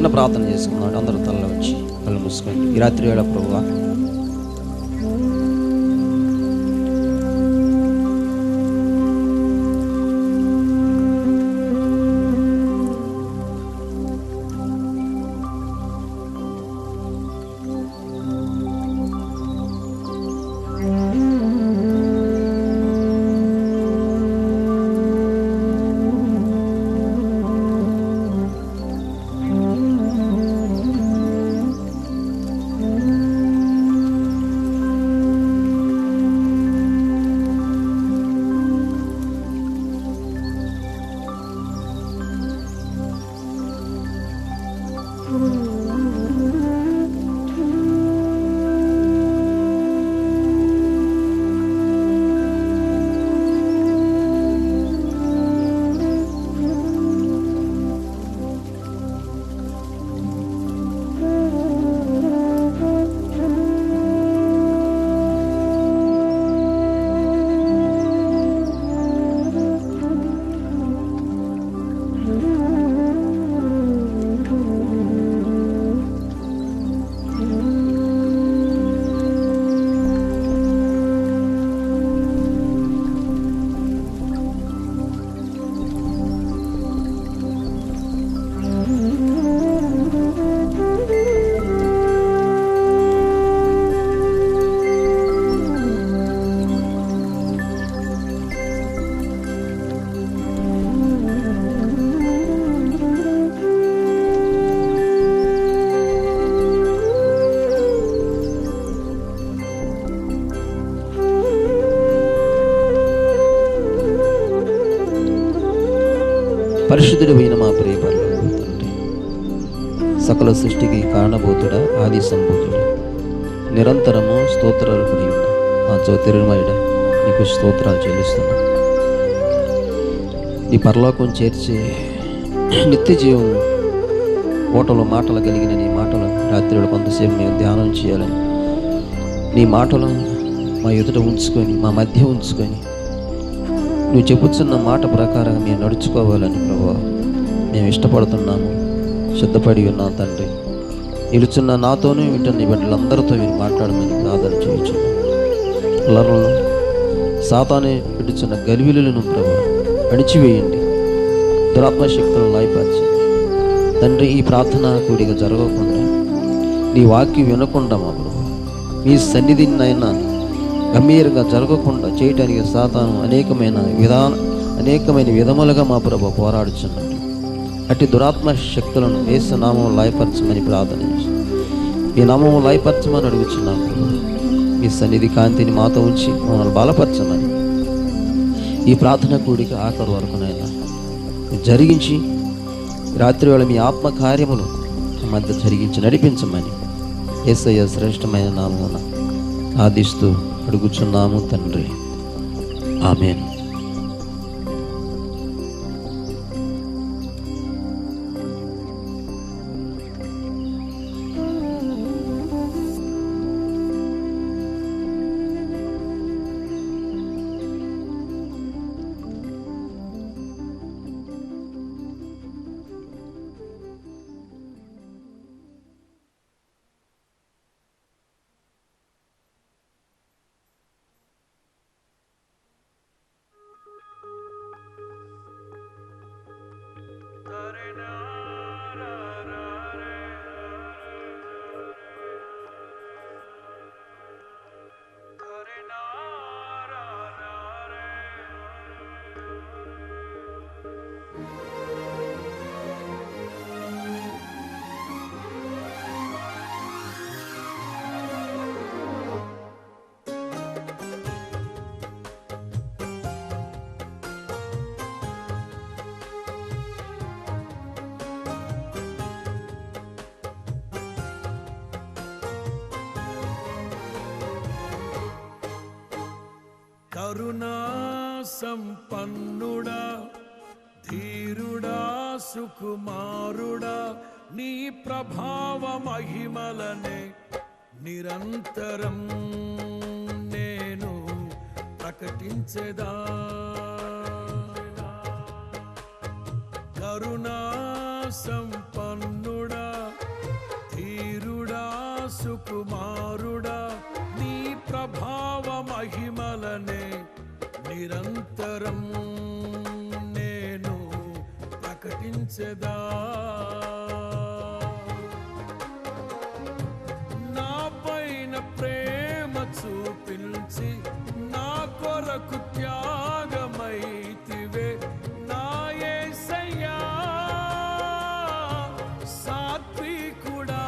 చిన్న ప్రార్థన చేసుకున్నాడు. అందరూ తలలో వచ్చి కళ్ళు మూసుకొని ఈ రాత్రి వేళ ప్రభువా పరిశుద్ధుడైన మా ప్రియ పరలోకపు తండ్రి, సకల సృష్టికి కారణభూతుడా, ఆది సంభూతుడా, నిరంతరము స్తోత్రార్పడి ఉన్న మా జ్యోతిర్మయుడ, నీకు స్తోత్రాలు చెల్లిస్తున్నా. నీ పరలోకం చేర్చే నిత్య జీవం ఓటలో మాటలు కలిగిన నీ మాటలు రాత్రిలో కొంతసేపు మేము ధ్యానం చేయాలని, నీ మాటలు మా ఎదుట ఉంచుకొని, మా మధ్య ఉంచుకొని, నువ్వు చెప్పుచున్న మాట ప్రకారం మేము నడుచుకోవాలని ప్రభువా మేము ఇష్టపడుతున్నాము, సిద్ధపడి ఉన్నాం తండ్రి. నిలుచున్న నాతోనే వింటున్న నీ బిడ్డలందరితో మీరు మాట్లాడమని ప్రార్థన చేయొచ్చు. పిల్లలను సాతానే పెట్టుచున్న గలిబిలులను ప్రభువా అణిచివేయండి, దురాత్మశక్తులను లాయపరచండి తండ్రి. ఈ ప్రార్థన కూడిక జరగకుండా, నీ వాక్యం వినకుండా మా ప్రభువా మీ సన్నిధినైనా గంభీరంగా జరగకుండా చేయటానికి సాతాను అనేకమైన విధములుగా మా ప్రభు పోరాడుచున్నాడు. అట్టి దురాత్మ శక్తులను యేసు నామం లాయపరచమని ప్రార్థన చేసి మీ నామం లాయపరచమని అడుగుచున్నాం ప్రభు. మీ సన్నిధి కాంతిని మాతో ఉంచి మమ్మల్ని బలపరచమని ఈ ప్రార్థన కూడిక ఆఖరు వరకునైనా జరిగించి రాత్రి వేళ మీ ఆత్మ కార్యములు మధ్య జరిగించి నడిపించమని యేసయ్య శ్రేష్టమైన నామమున ఆదిస్తూ అడుగుచున్నాము తండ్రి, ఆమేన్. కరుణా సంపన్నుడా, ధీరుడా, సుకుమారుడా, నీ ప్రభావ మహిమలనే నిరంతరం నేను ప్రకటించెదా. కరుణా సంపన్నుడా, సుకుమారుడా నీ ప్రభావ మహిమలనే నిరంతరం నేను ప్రకటించెదా. నా పైన ప్రేమ చూపించి నా కొరకు త్యాగమైతివే నా యేసయ్యా సాత్వికుడా,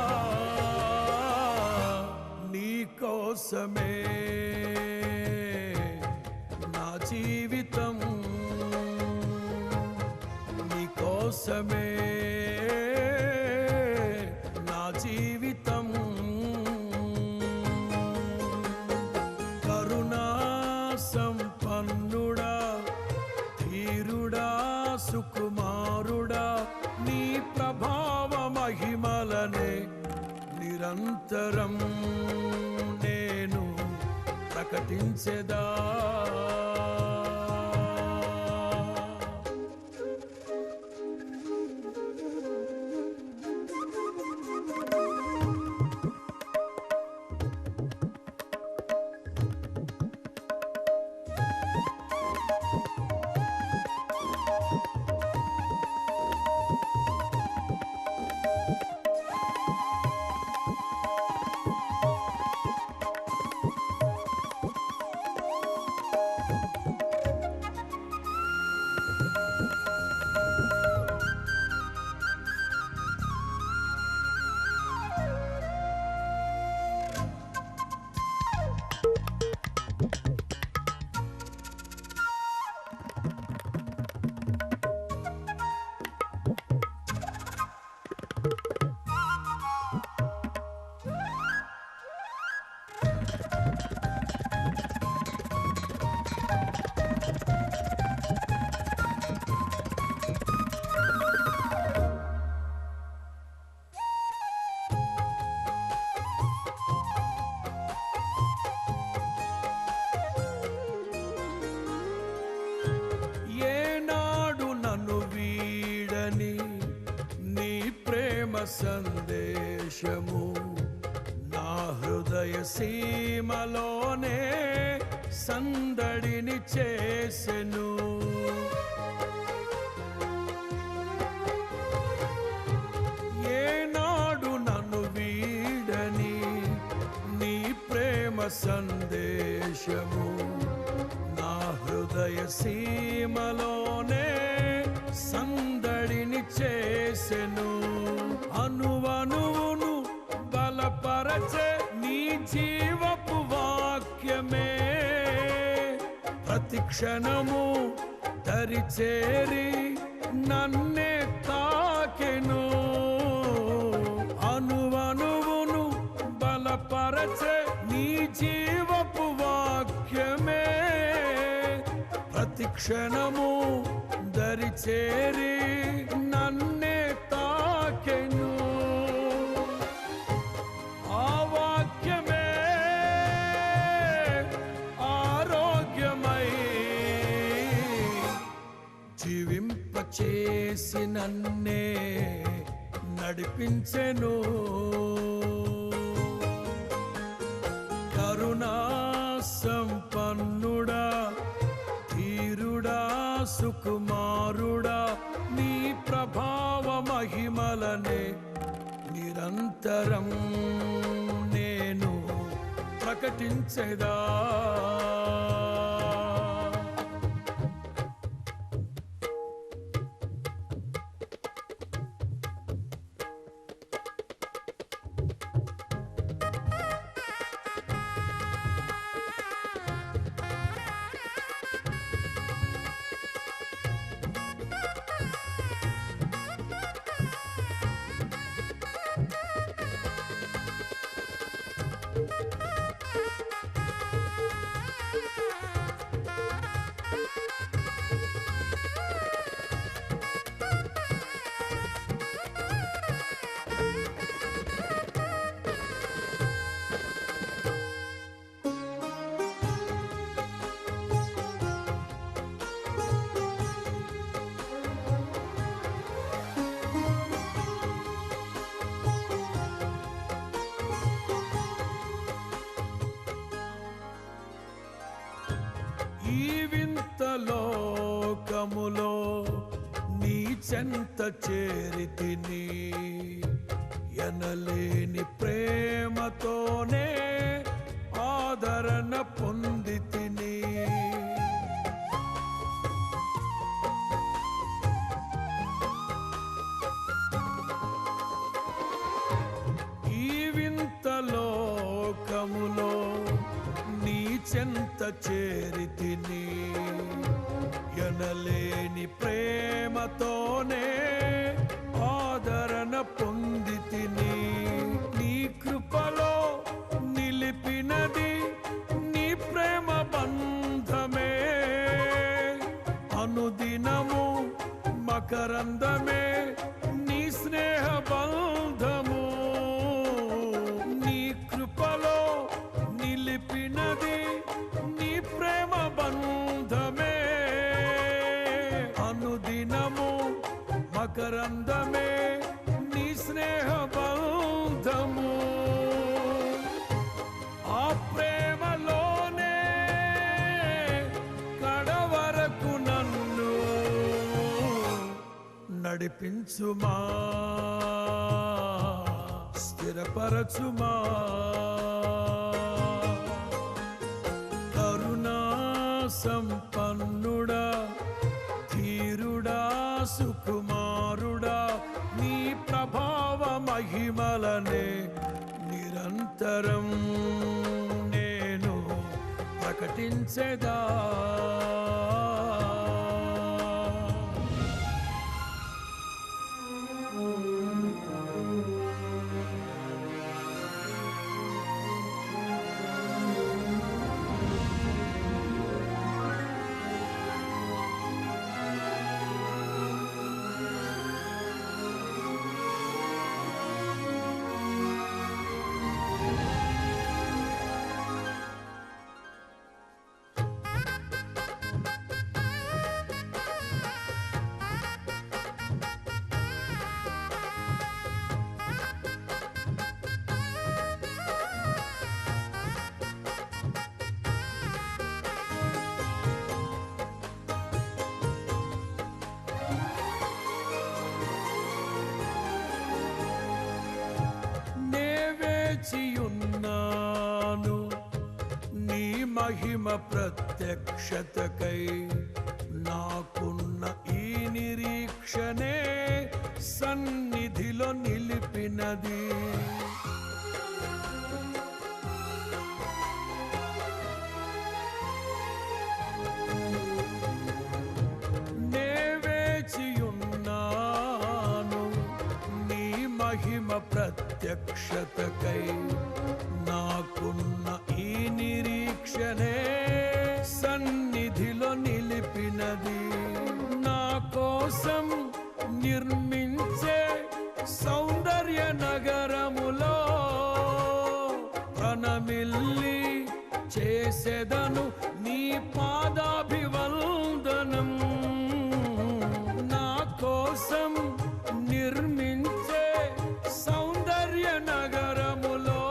నీ కోసమే నా జీవితం, నీ కోసమే నా జీవితం. కరుణా సంపన్నుడా ధీరుడా సుకుమారుడా నీ ప్రభావ మహిమలనే నిరంతరం నేను ప్రకటించెదా. సందేశము నా హృదయ సీమలోనే సందడిని చేసెను. ఏనాడు నన్ను వీడని నీ ప్రేమ సందేశము నా హృదయ సీమలోనే సందడిని చేసెను. అనువనువును బలపరచే నీ జీవపు వాక్యమే ప్రతి క్షణము దరిచేరి నన్నే తాకెను. అనువనువును బలపరచే నీ జీవపు వాక్యమే ప్రతి క్షణము దరిచేరి నన్నే తాకెను. ఆ వాక్యమే ఆరోగ్యమై జీవింపచేసి నన్నే నడిపించెను. కరుణా సంపన్నుడా ధీరుడా సుకుమారుడా నీ ప్రభావ మహిమలనే నిరంతరం నేను ప్రకటించెదా. లోకములో నీ చెంత చేరితిని, ఎనలేని ప్రేమతోనే ఆదరణ పొందితిని. ఈ వింత లోకములో నీ చెంత చేరితిని, ఎనలేని ప్రేమతోనే ఆదరణ పొందితిని. నీ కృపలో నిలిపినది నీ ప్రేమ బంధమే, అనుదినము మకరందమే నీ స్నేహ బంధము. నీ కృపలో నిలిపినది నీ ప్రేమ బంధమే, అనుదినము మకరందమే నీ స్నేహ బంధము. ఆ ప్రేమలోనే కడవరకు నన్ను నడిపించుమా, స్థిరపరచుమా. కరుణా సంపన్నుడా, ధీరుడా, సుకుమారుడా, నీ ప్రభావ మహిమలనే నిరంతరం నేను ప్రకటించెదా. వేచియున్నాను నీ మహిమ ప్రత్యక్షతకై, నాకున్న ఈ నిరీక్షణే సన్నిధిలో నిలిపినది. నే వేచియున్నాను నీ మహిమ ప్రత్యక్షతకై, నాకున్న ఈ నిరీక్షణే సన్నిధిలో నిలిపినది. నా కోసం నిర్మించే సౌందర్య నగరములో ప్రణమిల్లి చేసెదను నీ పాదాభివందనం. నా కోసం నిర్మించే సౌందర్య నగరములో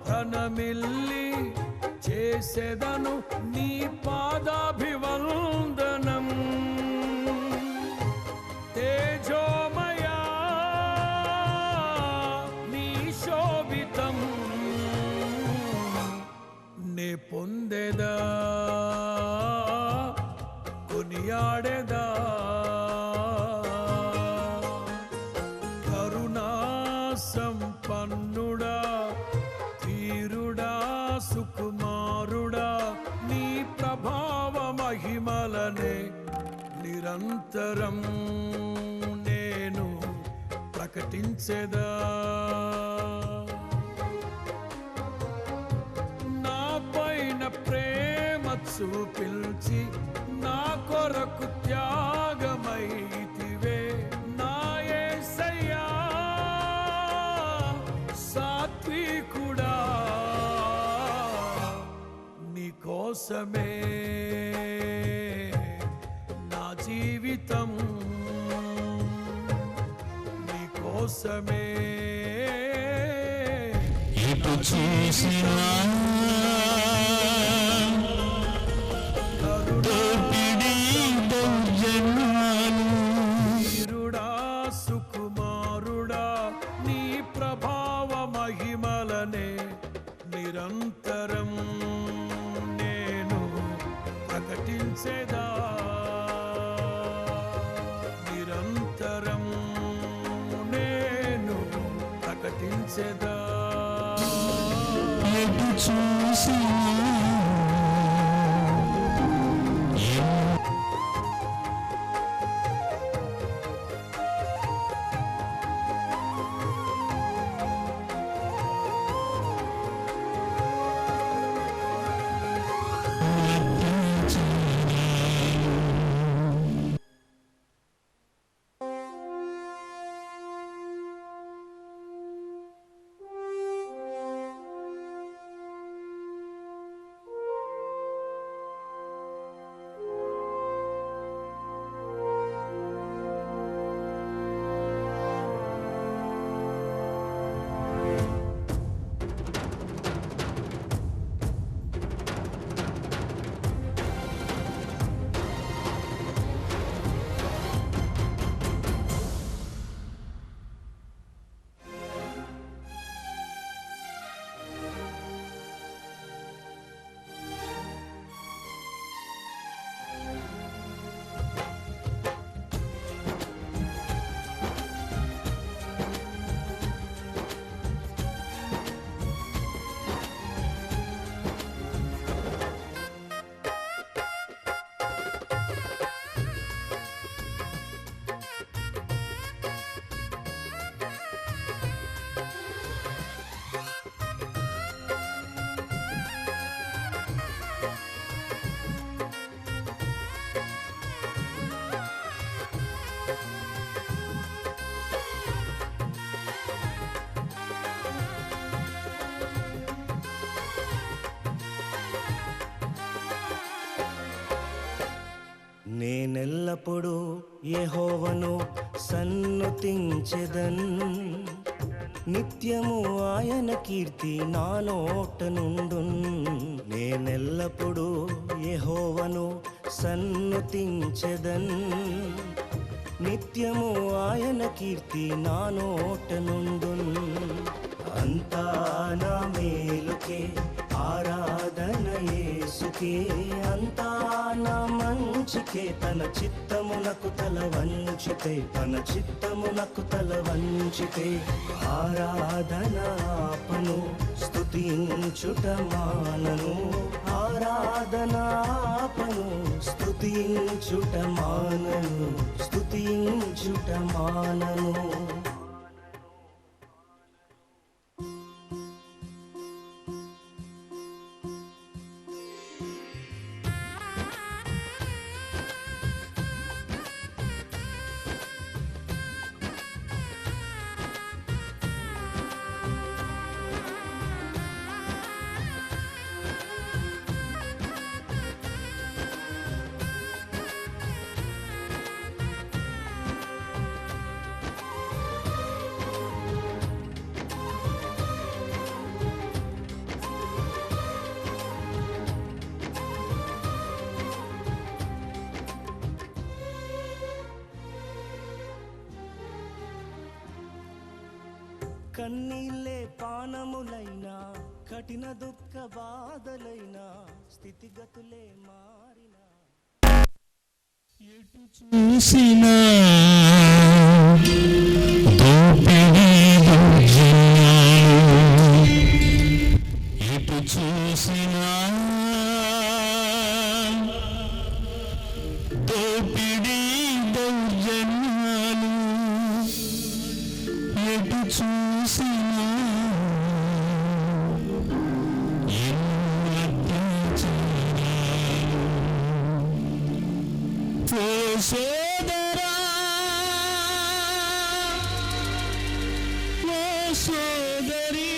ప్రణమిల్లి చేసెదను నీ పాదాభివందనం. తేజోమయా నీ శోభితం నే పొందెదా, కొనియాడెదా. కరుణా సంపన్నుడా, ధీరుడా, సుకుమారుడా, నీ ప్రభావ మహిమలనే నిరంతరం నేను ప్రకటించెదా. నా పైన ప్రేమ చూపించి నా కొరకు త్యాగమైతివే. నా యేసయ్యా సాత్వికుడా, నీ కోసమే నా జీవితం, నీ కోసమే ఇటు చూసినా కరుణా నిరంతరం నేను ప్రకటించేదా, నిరంతరం నేను ప్రకటించేదా. నేనెల్లప్పుడూ యెహోవాను సన్నుతించెదన్, నిత్యము ఆయన కీర్తి నా నోట నుండున్. నేనెల్లప్పుడూ యెహోవాను సన్నుతించెదన్, నిత్యము ఆయన కీర్తి నా నోట నుండున్. అంతా నా మేలుకే ఆరాధన యేసుకే, అంతా నా మంచికే. తన చిత్తమునకు తల వంచితే, తన చిత్తమునకు తల వంచితే ఆరాధన ఆపను, స్తుతించుట మానను. ఆరాధన ఆపను, స్తుతించుట మానను, స్తుతించుట మానను. కన్నీళ్ళే పానములైనా, కఠిన దుఃఖ బాధలైనా, స్థితిగతులే మారినా, ఎటు చూసినా ఎటు చూసినా దోపిడీ దౌర్జన్యాలు, ఎటు చూసినా ఓ సోదరా, ఓ సోదరీ,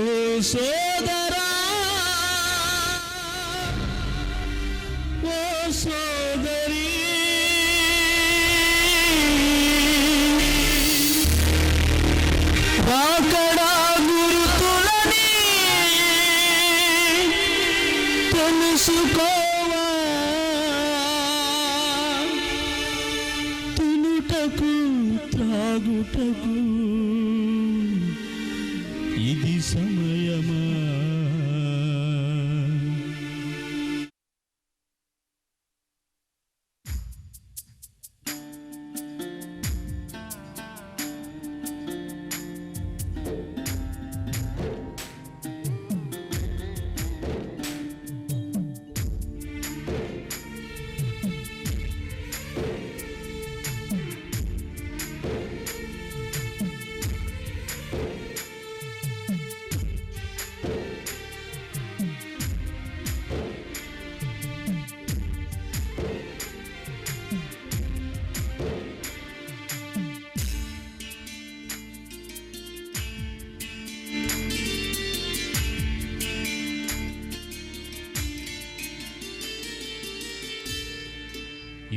ఓ సోదరా, ఓ సోదరీ, రాకడా గురుతులని తెలుసుకోవా, తినుటకు త్రాగుటకు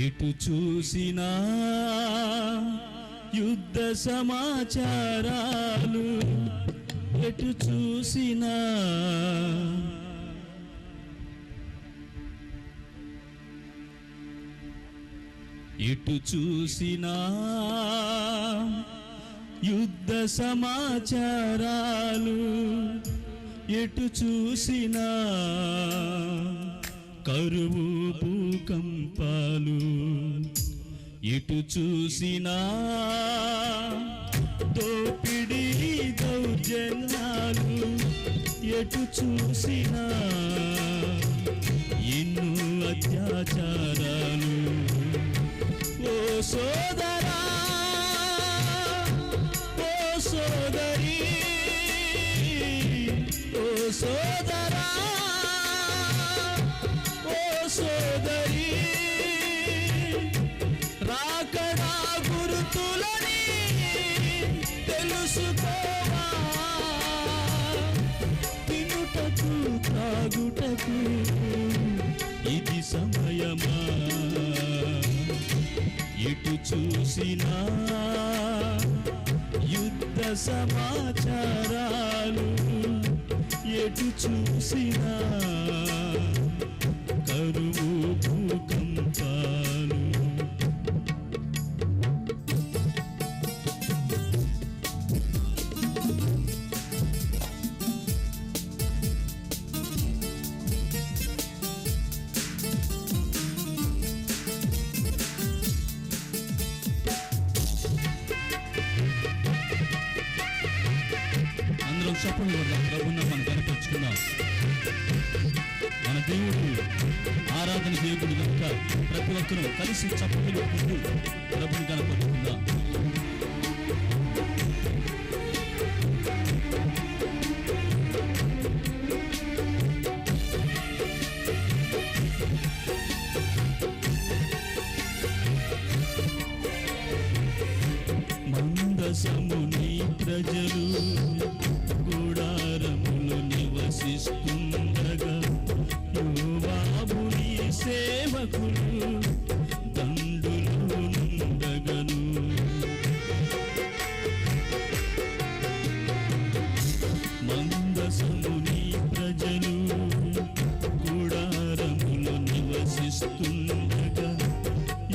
ఎటు చూసినా యుద్ధ సమాచారాలు, ఎటు చూసినా ఎటు చూసినా యుద్ధ సమాచారాలు, ఎటు చూసినా కరువు భూకంపాలు, ఎటు చూసినా దోపిడీ దౌర్జన్యాలు, ఎటు చూసినా ఎన్నో అత్యాచారాలు. ఓ సోదరా, ఓ సోదరి, ఓ సోదరా, ఓ సోదరి, రాకడా గురుతులని తెలుసుకోవా, తినుటకు త్రాగుటకు ఇది సమయమా. ఎటు చూసినా యుద్ధ సమాచారాలు, ఎటు చూసినా కరువు భూకంపాలు. అందరం చప్పట్లు కొడదాం, ప్రభువుని మనం కనపరుచుకుందాం. మన దేవుడు ఆరాధన దేవుడు కనుక ప్రతి ఒక్కరూ కలిసి చప్పట్లు కొట్టుకుంటూ ప్రభువుని కనపరుచుకుందాం. మందసముని ప్రజలు గుడారములు నివసిస్తుండగా, యోవాబుని సేవకులు దండులో నుండగను. మందసముని ప్రజలు గుడారములు నివసిస్తుండగా,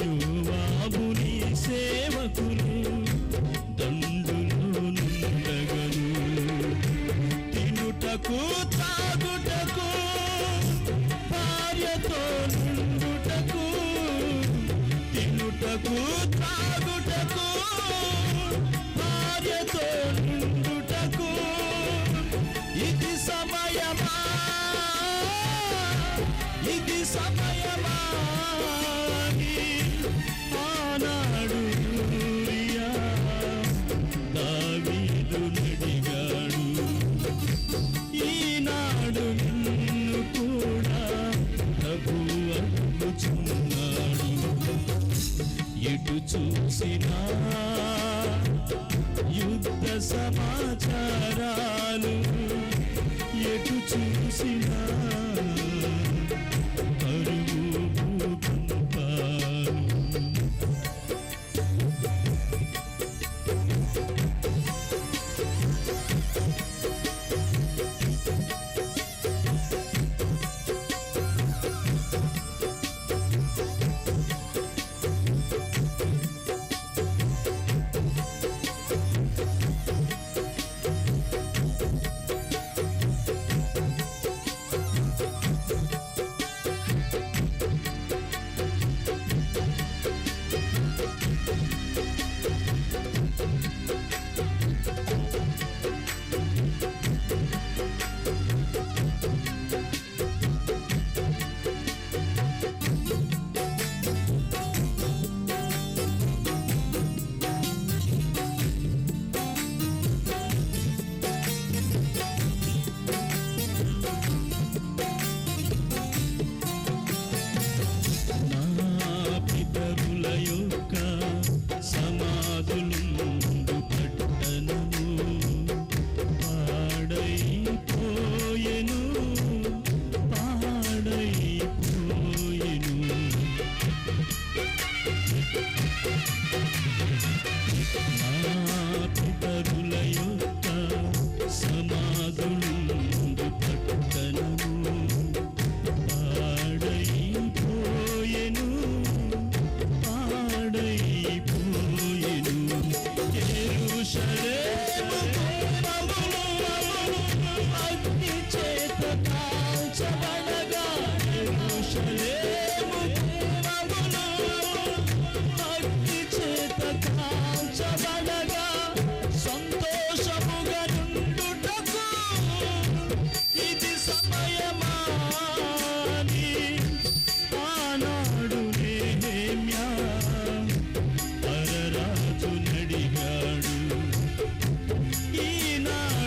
యోవాబుని సేవకులు దండులో నుండగను. తినుటకు తాగుటకు భార్యతో నుండుటకు, తినుటకు తాగుటకు భార్యతో నుండుటకు ఇది సమయమా, ఇది సమయమా అని ఆనాడు ఊరియా దావీదు నడిగాడు. ఈనాడు నిన్ను కూడా ప్రభువు అడుగుచున్నాడు. ఎటు చూసినా యుద్ధ సమాచారాలు, ఎటు చూసినా కరువు భూకంపాలు.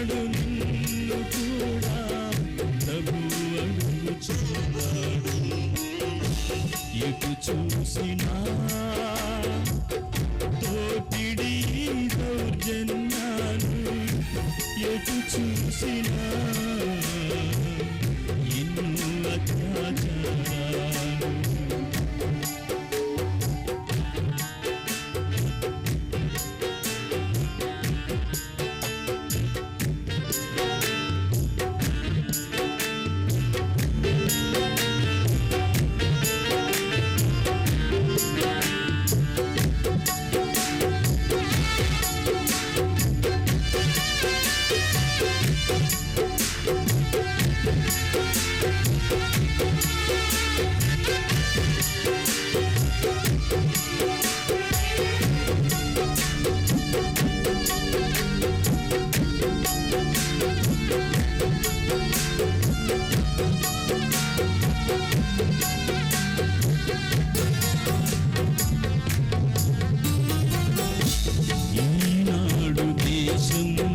నాడు నిన్ను కూడా ప్రభు అడుగుచున్నాడు. ఎటు చూసినా తోపిడి దౌర్జన్యాలు, ఎటు చూసినా ఎన్నో అత్యాచారాలు. ఈనాడు దేశంలో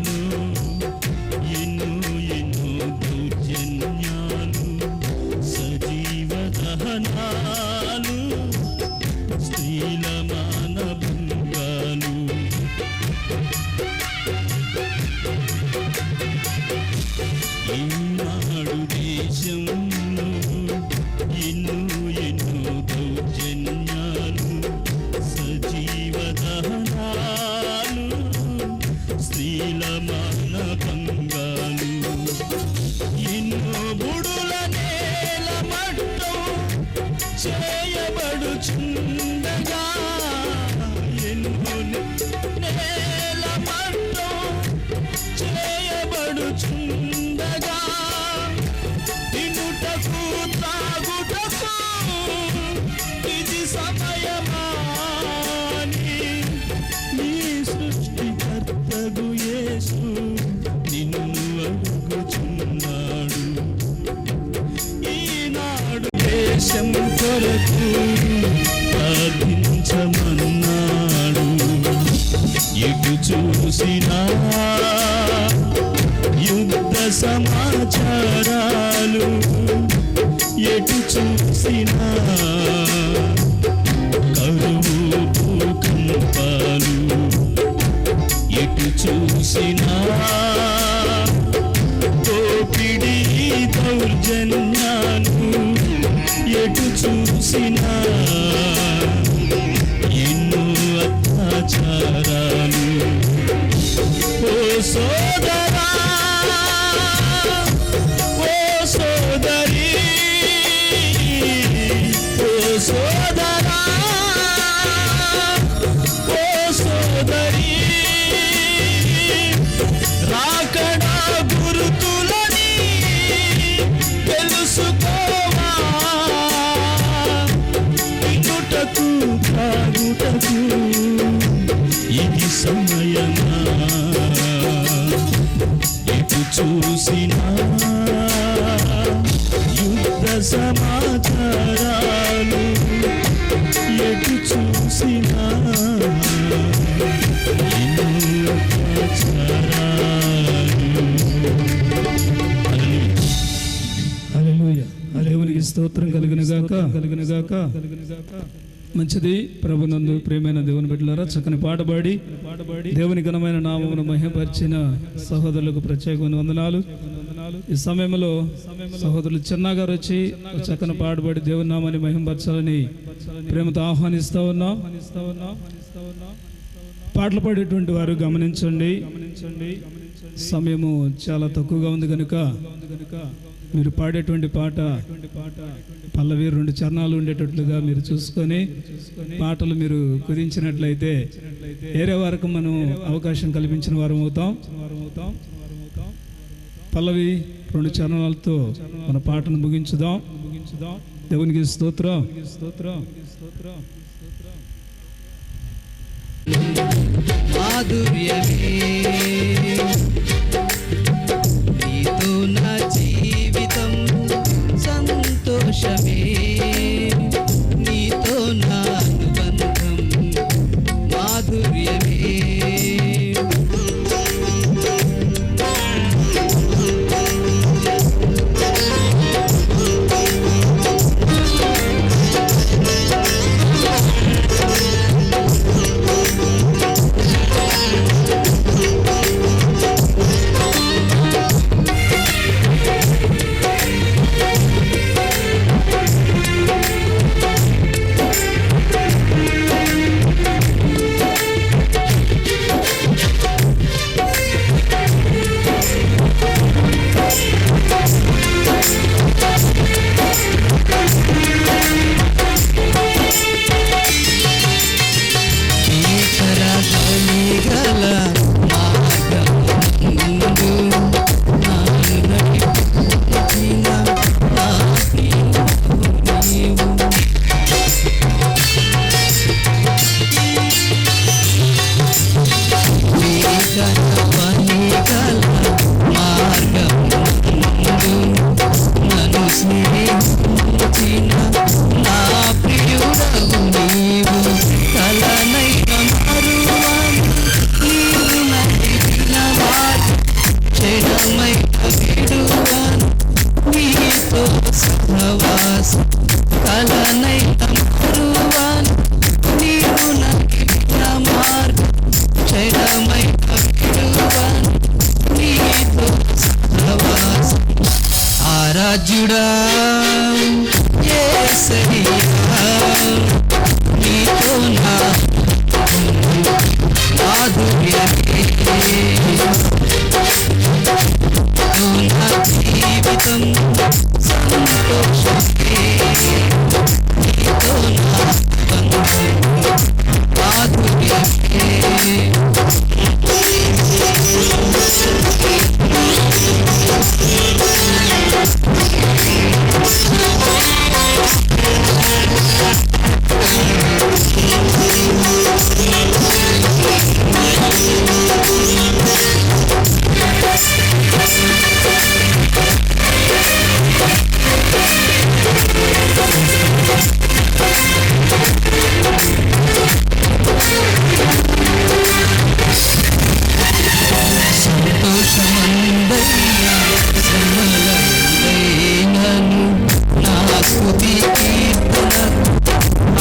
ఎన్నో ఎన్నో దౌర్జన్యాలు, సజీవ దహనాలు, స్త్రీల మానభంగాలు. ఈనాడు దేశంలో ఎన్నో ఎన్నో దౌర్జన్యాలు, సజీవ దహనాలు, స్త్రీల మానభంగాలు. ఎన్నో బుడుల నేల మట్టం చేయబడుచుండగా, ఎన్నో నేల మట్టం చేయబడుచుండగా, తినుటకు త్రాగుటకు ఇది సమయమాని నీ సృష్టికర్తగు యేసు నిన్ను అడుగుచున్నాడు. ఈనాడు దేశం కొరకు ప్రార్థించమన్నాడు. ఎటు చూసినా యుద్ధ సమాచారాలు, ఎటు చూసినా కరువు భూకంపాలు, ఎటు చూసినా తోపిడి దౌర్జన్యాలు, ఎటు చూసినా ఎన్నో అత్యాచారాలు. ఓ సోదరా, ఓ సోదరి, ఓ సోదరా, ఓ సోదరి, రాకడా గుర్తులని తెలుసుకోవా, ఇటుటకు తాగుటకు ఇది సమయమా. ఎటు చూసినా యుద్ధ సమాచారాలు, ఎటు చూసినా ఎన్నో అత్యాచారాలు. హల్లెలూయా. దేవునికి స్తోత్రం కలుగునుగాక. మంచిది. ప్రభునందు ప్రియమైన దేవుని బిడ్డలారా, చక్కని పాట పాడి దేవుని ఘనమైన నామమును మహిమపరిచిన సహోదరులకు ప్రత్యేకమైన వందనాలు. ఈ సమయంలో సహోదరులు చిన్నగారు వచ్చి చక్కని పాట పాడి దేవుని నామాన్ని మహిమపరచాలని ప్రేమతో ఆహ్వానిస్తూ ఉన్నాం. పాటలు పాడేటువంటి వారు గమనించండి. సమయము చాలా తక్కువగా ఉంది కనుక మీరు పాడేటువంటి పాట పల్లవి 2 చరణాలు ఉండేటట్లుగా మీరు చూసుకొని పాటలు మీరు కుదించినట్లయితే వేరే వరకు మనం అవకాశం కల్పించిన వారం అవుతాం. పల్లవి 2 చరణాలతో మన పాటను ముగించుదాం. దేవునికి స్తోత్రం. మాధుర్యమే నీతో నా జీవితం, సంతోషమే నీతో నా అనుబంధం. మాధుర్యమే రాజుడా యేసయ్యా నీతో నా మాధుర్యమే నా జీవితం సంతోషమే నీతో నా మాధుర్యమే సంతోషమందయ్యా సమలయందైనను నా స్తుతి కీర్తన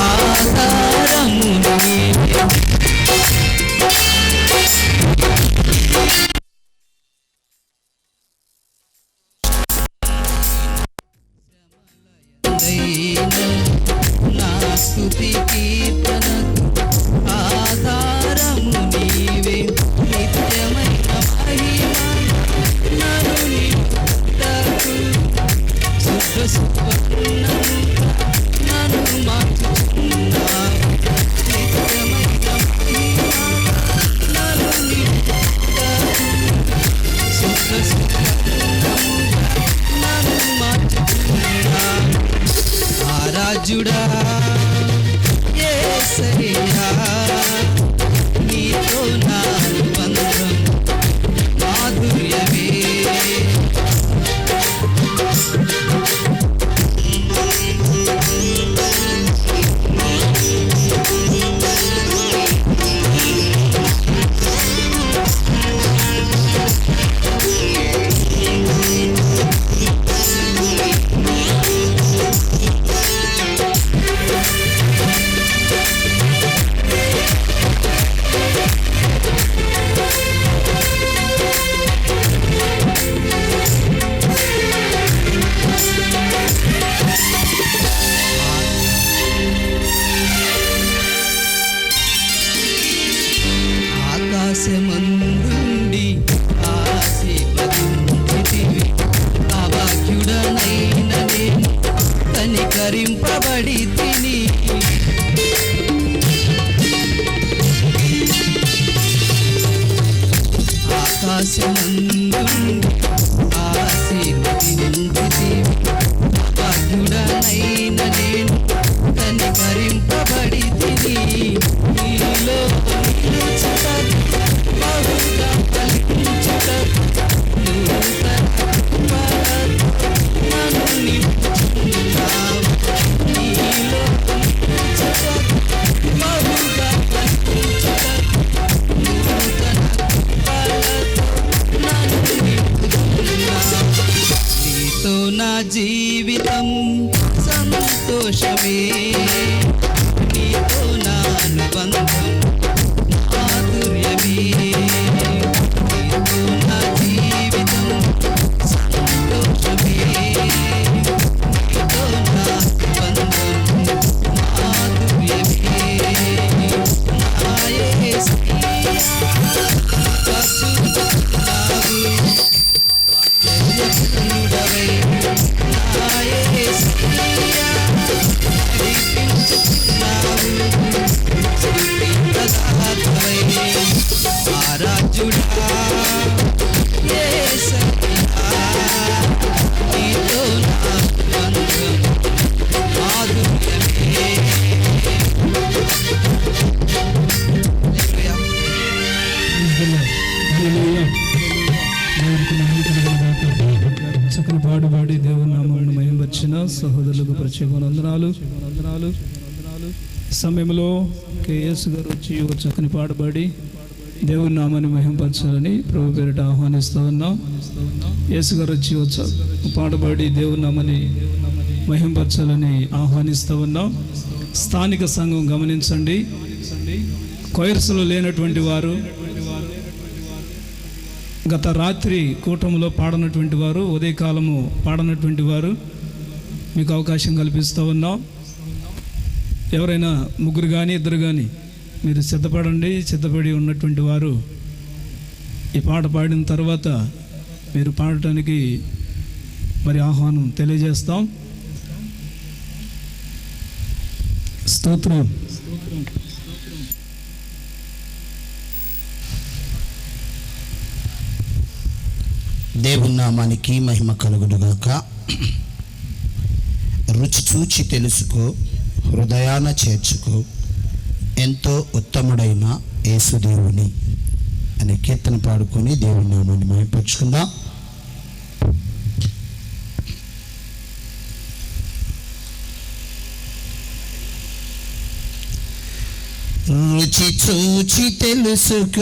ఆధారము నీవే నా స్తుతి కీర్తన ఆధారము నీవే నిత్యమైన మహిమ నన్ను నింపుటకు శుద్ధ సువర్ణము నన్ను మార్చుచున్నావు నిత్యమైన మహిమ నన్ను నింపుటకు శుద్ధ సువర్ణము నన్ను మార్చుచున్నావు రాజుడా యేసయ్యా నీతో నా బంధం మాధుర్యమే ఆకాశమందుండి ఆశీర్వదించితివి అభాగ్యుడనైన నేను కనికరింపబడి తిని ఆకాశమందుండి ఆశీర్వదించితివి అభాగ్యుడనైన నేను కనికరింపబడి తిని నీలో నిలుచుట బహుగా ఫలించుట నూతన కృపలతో నన్ను నింపుచున్నావు నీలో నిలుచుట బహుగా ఫలించుట నూతన కృపలతో నన్ను నింపుచున్నావు నీతో నా జీవితం సంతోషమే నీతో నా అనుబంధం మాధుర్యమే నీతో నా జీవితం సంతోషమే నీతో నా అనుబంధం మాధుర్యమే నా యేసయ్యా పరిశుద్ధుడవు వాత్సల్యపూర్ణుడవై నా యేసయ్యా చక్కని పాడుపాడి దేవుని నామమును మహిమపరిచిన సహోదరులకు ప్రత్యేక వందనాలు. సమయంలో కేఎస్ గారు వచ్చి ఒక చక్కని పాడుపాడి దేవుని నామాన్ని మహిమపరచాలని ప్రభు పేరిట ఆహ్వానిస్తూ ఉన్నాం. యేసు గారు వచ్చి పాడుపాడి దేవుని నామాన్ని మహిమపరచాలని ఆహ్వానిస్తూ ఉన్నాం. స్థానిక సంఘం గమనించండి, కొయర్స్లో లేనటువంటి వారు గత రాత్రి కూటములో పాడనటువంటి వారు, ఉదయకాలము పాడనటువంటి వారు మీకు అవకాశం కల్పిస్తూ ఉన్నాం. ఎవరైనా ముగ్గురు కానీ ఇద్దరు కానీ మీరు సిద్ధపడండి. సిద్ధపడి ఉన్నటువంటి వారు ఈ పాట పాడిన తర్వాత మీరు పాడటానికి మరి ఆహ్వానం తెలియజేస్తాం. స్తోత్రం. దేవుని నామానికి మహిమ కలుగునుగాక. రుచి చూచి తెలుసుకో, హృదయాన చేర్చుకో, ఎంతో ఉత్తముడైన యేసుదేవుని అనే కీర్తన పాడుకొని దేవుని నామాన్ని మహిమపరుచుకుందాం. రుచి చూచి తెలుసుకో,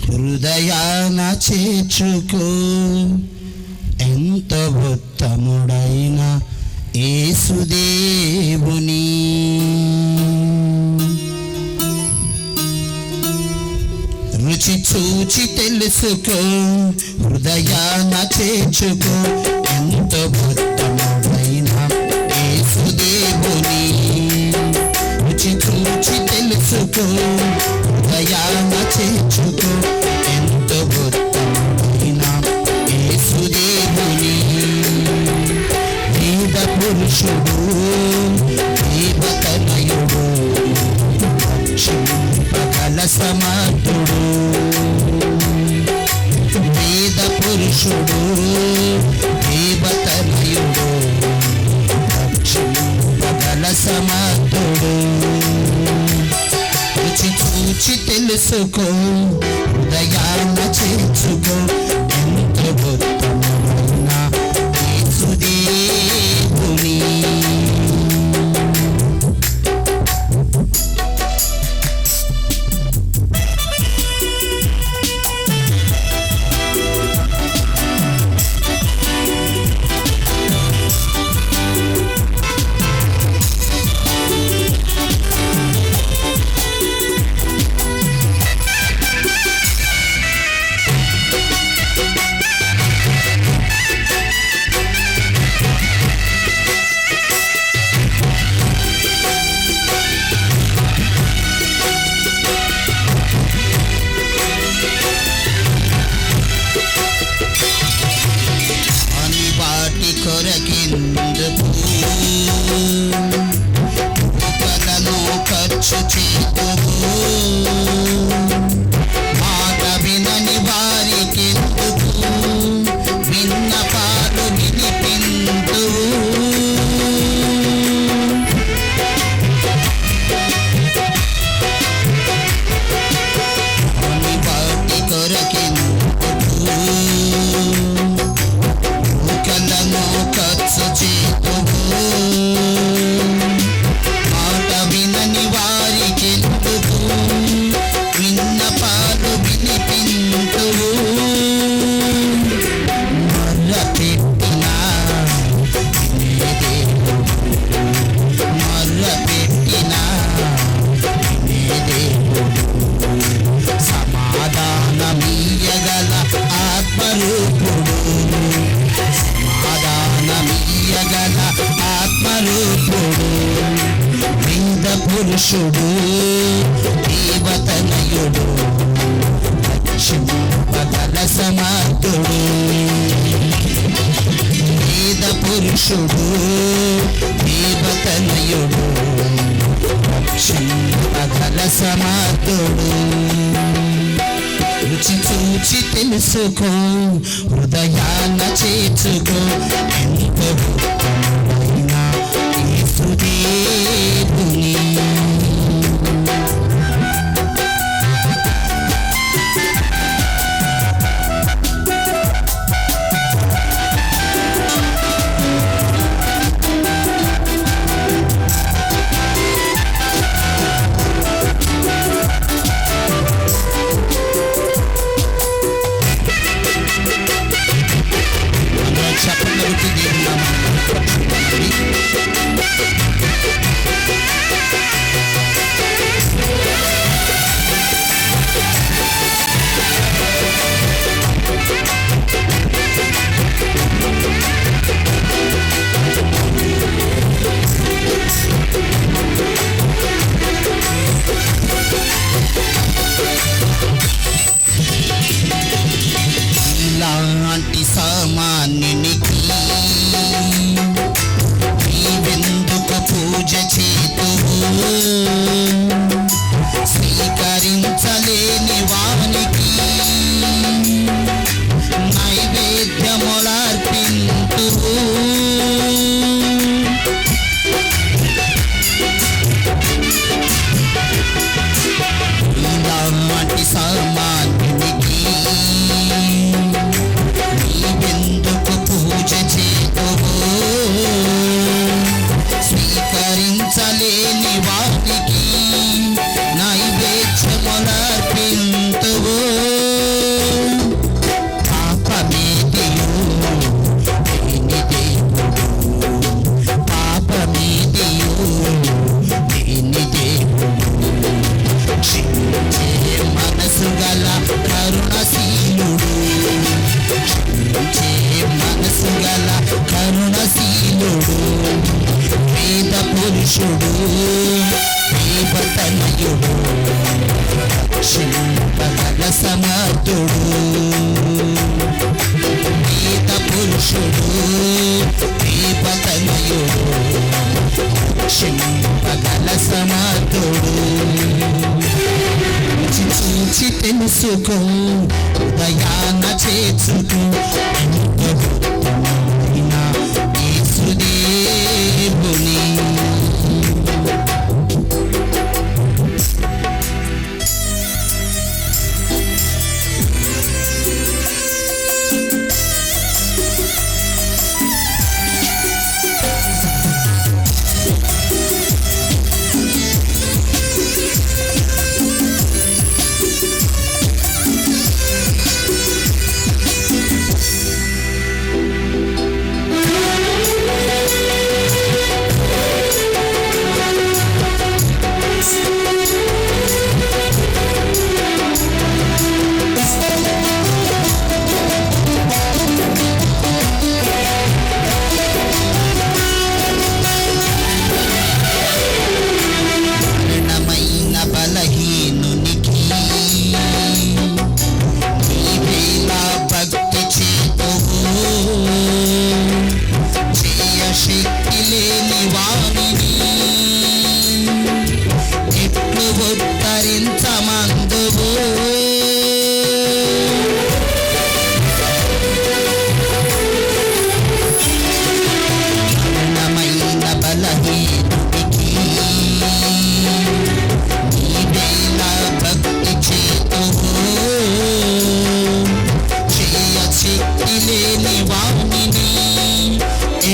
హృదయాన చేర్చుకో, ఎంత ఉత్తముడైన యేసుదేవుని. రుచి చూచి తెలుసుకో, హృదయాన చేర్చుకో, ఎంత ఉత్తముడైన యేసుదేవుని. రుచి చూచి తెలుసుకో, హృదయాన చేర్చుకో, ఎంతో ఉత్తముడైన యేసుదేవుని. వేద పురుషుడు, దేవతనయుడు, రక్షింపగల సమర్థుడు. వేద పురుషుడు, దేవతనయుడు, రక్షింపగల సమర్థుడు. రుచి చూచి తెలుసుకో, హృదయాన చేర్చుకో, ఎంతో ఉత్తముడైన యేసుదేవుని. అని వాటి కొరకెందుకు రూపలను ఖర్చు చేతువు. మాట వినని వారికెందుకు విన్నపాలు వినిపింతువు. అని వాటి కొరకెందుకు రూకలను ఖర్చు చేతువు. మాట వినని వారికెందుకు విన్నపాలు వినిపింతువు. మర్రపెట్టినా వినేదేవుడు, మర్రపెట్టినా వినేదేవుడు. సమాధానమీయగల ఆత్మరూపుడు, సమాధానమీయగల ఆత్మరూపుడు. వేద పురుషుడు, దేవతనయుడు, రక్షింపగల సమర్థుడు. వేద పురుషుడు, దేవతనయుడు, రక్షింపగల సమర్థుడు. రుచి చూచి తెలుసుకో, హృదయాన చేర్చుకో, ఎంతో ఉత్తముడైన యేసుదేవుని. చెప్పగలుగుతూ దేవుని నామాన్ని పురుషుడు దేవతనయుడు రక్షింపగల సమర్థుడు వేద పురుషుడు దేవతనయుడు రక్షింపగల సమర్థుడు చూచి తెలుసుకో ఉదయాన చేర్చుకో ఎంత ఉత్తమమైన యేసుదేవుని మరణమైన బలహీనునికి నీవేలా భక్తి చేతువు చేయ శక్తి లేని వాణిని ఎట్లు ఉద్ధరించమందువు మరణమైన బలహీనునికి నీవేలా భక్తి చేతువు చేయ శక్తి లేని వాణిని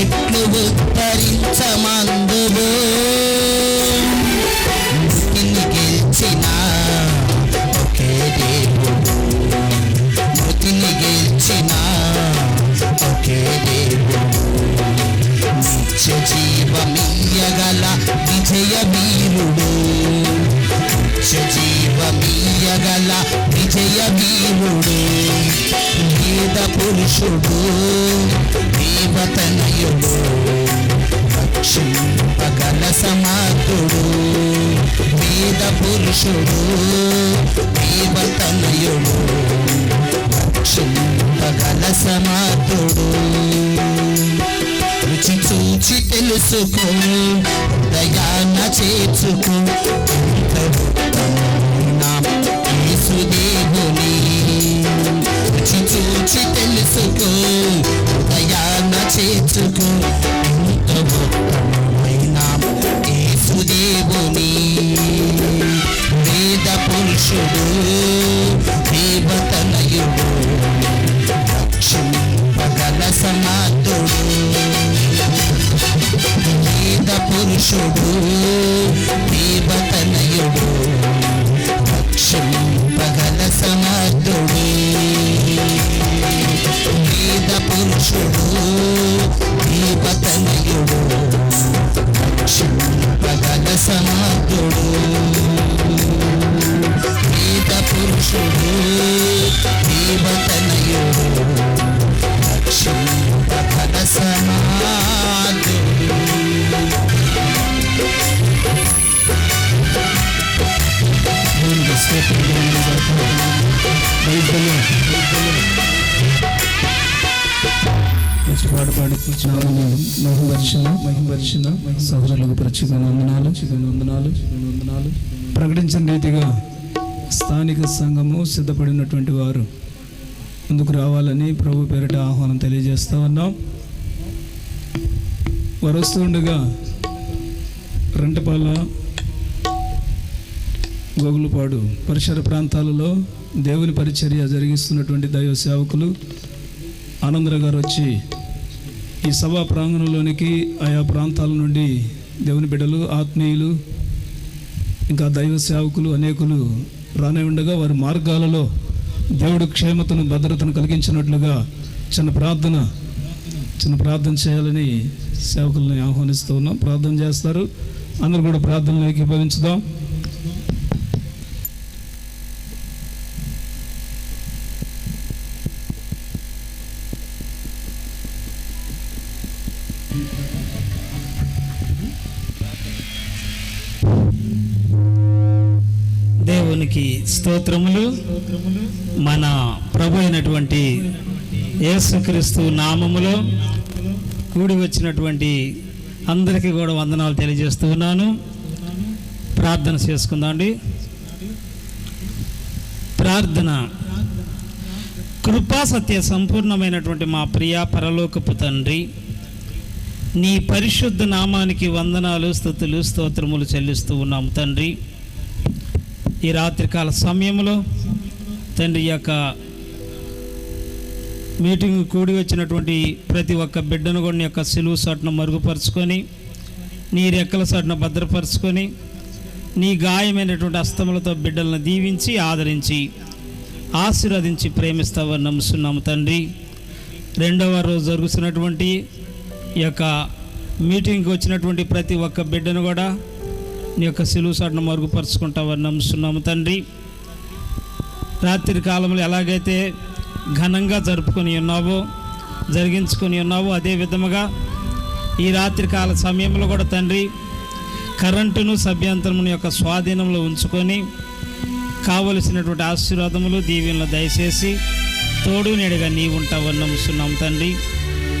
ఎట్లు ఉద్ధరించమందువు మృతిని గెలిచిన ఒకే దేవుడు మృతిని గెలిచిన ఒకే దేవుడు నిత్య జీవమీయగల విజయ వీరుడు నిత్య జీవమీయగల విజయ వీరుడు వేద పురుషుడు దేవతనయుడు రక్షింపగల సమర్థుడు వేద పురుషుడు దేవతనయుడు రక్షింపగల సమర్థుడు రుచి చూచి తెలుసుకో దయాన చేర్చుకో ఎంత ఉత్తమమైన యేసుదేవుని రుచి చూచి తెలుసుకో దయాన చేర్చుకో ఎంత ఉత్తమమైన యేసుదేవుని వేద పురుషుడు దేవతనయుడు రక్షింపగల సమర్థుడు వేద పురుషుడు దేవతనయుడు రక్షింపగల సమర్థుడు వేద పురుషుడు దేవతనయుడు రక్షింపగల సమర్థుడు వేద పురుషుడు దేవతనయుడు రక్షింపగల సమర్థుడు మహిమర్శన సహోదరులకు ప్రత్యేక వందనాలు ప్రకటించిన రీతిగా స్థానిక సంఘము సిద్ధపడినటువంటి వారు ముందుకు రావాలని ప్రభు పేరిట ఆహ్వానం తెలియజేస్తా ఉన్నాం. వారు వస్తుండగా రెంటపాల గోగులపాడు పరిసర ప్రాంతాలలో దేవుని పరిచర్య జరిగిస్తున్నటువంటి దైవ సేవకులు ఆనందరావు గారు వచ్చి ఈ సభా ప్రాంగణంలోనికి ఆయా ప్రాంతాల నుండి దేవుని బిడ్డలు ఆత్మీయులు ఇంకా దైవ సేవకులు అనేకులు రానే ఉండగా వారి మార్గాలలో దేవుడు క్షేమతను భద్రతను కలిగించినట్లుగా చిన్న ప్రార్థన చేయాలని సేవకుల్ని ఆహ్వానిస్తూ ఉన్నాం. ప్రార్థన చేస్తారు, అందరూ కూడా ప్రార్థనలు ఏకీభవించుదాం. దేవునికి స్తోత్రములు. మన ప్రభు అయినటువంటి యేసుక్రీస్తు నామములో కూడి వచ్చినటువంటి అందరికీ కూడా వందనాలు తెలియజేస్తూ ఉన్నాను. ప్రార్థన చేసుకుందామండి. ప్రార్థన. కృపా సత్య సంపూర్ణమైనటువంటి మా ప్రియ పరలోకపు తండ్రి, నీ పరిశుద్ధ నామానికి వందనాలు, స్తుతులు, స్తోత్రములు చెల్లిస్తూ ఉన్నాము తండ్రి. ఈ రాత్రికాల సమయంలో తండ్రి యొక్క మీటింగ్ కూడి వచ్చినటువంటి ప్రతి ఒక్క బిడ్డను కూడా నీ యొక్క సిలువు సాటును మరుగుపరుచుకొని, నీ రెక్కల సాటును భద్రపరుచుకొని, నీ గాయమైనటువంటి హస్తములతో బిడ్డలను దీవించి ఆదరించి ఆశీర్వదించి ప్రేమిస్తావని నమ్ముతున్నాము తండ్రి. రెండవ రోజు జరుగుతున్నటువంటి ఈ యొక్క మీటింగ్కి వచ్చినటువంటి ప్రతి ఒక్క బిడ్డను కూడా నీ యొక్క సిలువు సాటును మరుగుపరుచుకుంటావని నమ్ముతున్నాము తండ్రి. రాత్రి కాలంలో ఎలాగైతే ఘనంగా జరుపుకొని ఉన్నావో, జరిగించుకొని ఉన్నావో, అదే విధముగా ఈ రాత్రి కాల సమయంలో కూడా తండ్రి కరెంటును సభ్యంతరమును యొక్క స్వాధీనంలో ఉంచుకొని కావలసినటువంటి ఆశీర్వాదములు దీవెనలు దయచేసి తోడు నీడగా నీ ఉంటావని నమ్ముతున్నాం తండ్రి.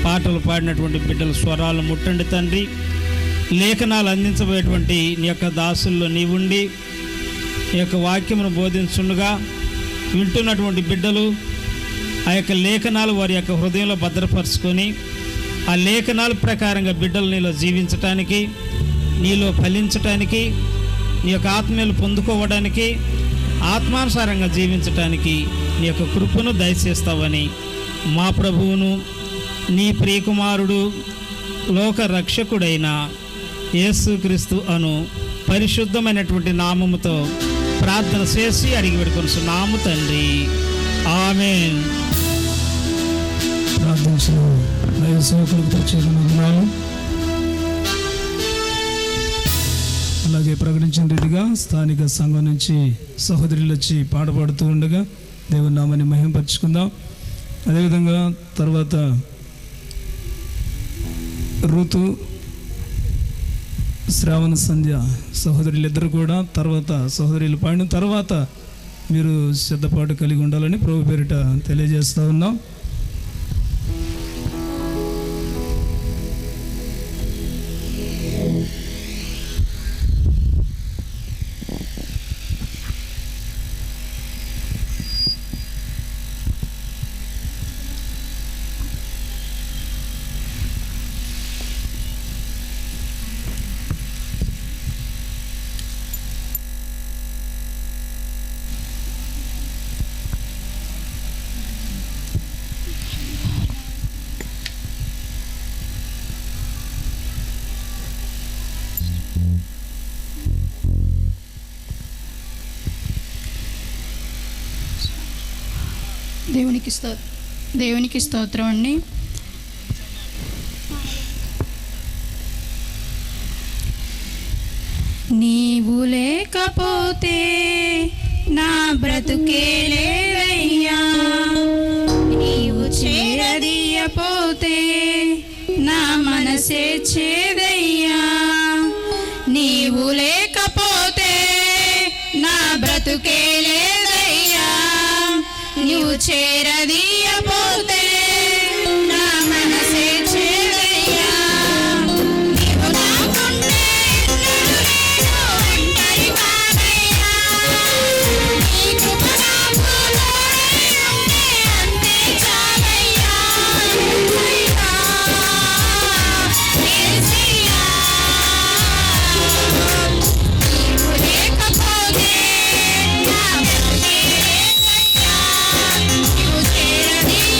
పాటలు పాడినటువంటి బిడ్డల స్వరాలు ముట్టండి తండ్రి. లేఖనాలు అందించబోయేటువంటి నీ యొక్క దాసుల్లో నీవుండి ఈ యొక్క వాక్యమును బోధించుండగా వింటున్నటువంటి బిడ్డలు ఆ యొక్క లేఖనాలు వారి యొక్క హృదయంలో భద్రపరుచుకొని ఆ లేఖనాల ప్రకారంగా బిడ్డలు నీలో జీవించటానికి, నీలో ఫలించటానికి, నీ యొక్క ఆత్మీయులు పొందుకోవడానికి, ఆత్మానుసారంగా జీవించటానికి నీ యొక్క కృపను దయచేస్తావని మా ప్రభువును నీ ప్రియకుమారుడు లోక రక్షకుడైన యేసుక్రీస్తు అను పరిశుద్ధమైనటువంటి నామముతో ప్రార్థన చేసి అడిగి పెడుకొనుచున్నాము తండ్రి. ఆమేన్. ప్రార్థించిన దైవ సేవకులకు ప్రత్యేక వందనాలు. అలాగే ప్రకటించిన రీతిగా స్థానిక సంఘం నుంచి సహోదరులు వచ్చి పాట పాడుతూ ఉండగా దేవుని నామాన్ని మహిమపరుచుకుందాం. అదేవిధంగా తర్వాత ఋతు, శ్రావణ సంధ్య సహోదరులిద్దరు కూడా తర్వాత సహోదరులు పాడిన తర్వాత మీరు సిద్ధపాటు కలిగి ఉండాలని ప్రభు పేరిట తెలియజేస్తూ ఉన్నాం. దేవునికి స్తోత్రం అండి. నీవు లేకపోతే నా బ్రతుకే లేదయ్యా, నీవు చేరదీయపోతే నా మనసే చేదయ్యా. నీవు లేకపోతే నా బ్రతుకే లేదయ్యా, నీవు చేరదీయపోతే నా మనసే చేదయ్యా. నీవు నాకుండే నేను ఒంటరి వాడయ్యా, నీ కృప నాకు తోడై ఉంటే అంతే చాలయ్యా. యేసయ్యా, యేసయ్యా, నీవు లేకపోతే నా బ్రతుకే లేదయ్యా, నీవు చేరదీయపోతే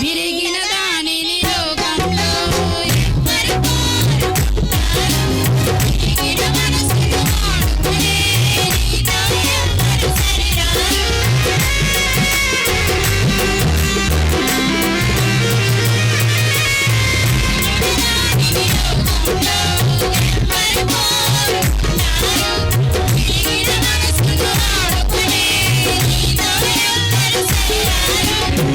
విరిగిన దానిని లోకంలో ఎవ్వరు కోరుకుంటారు. విరిగిన మనసును వాడుకునే నీతో ఎవ్వరు సరిరారు. విరిగిన మనసును వాడుకునే నీతో ఎవ్వరు సరిరారు.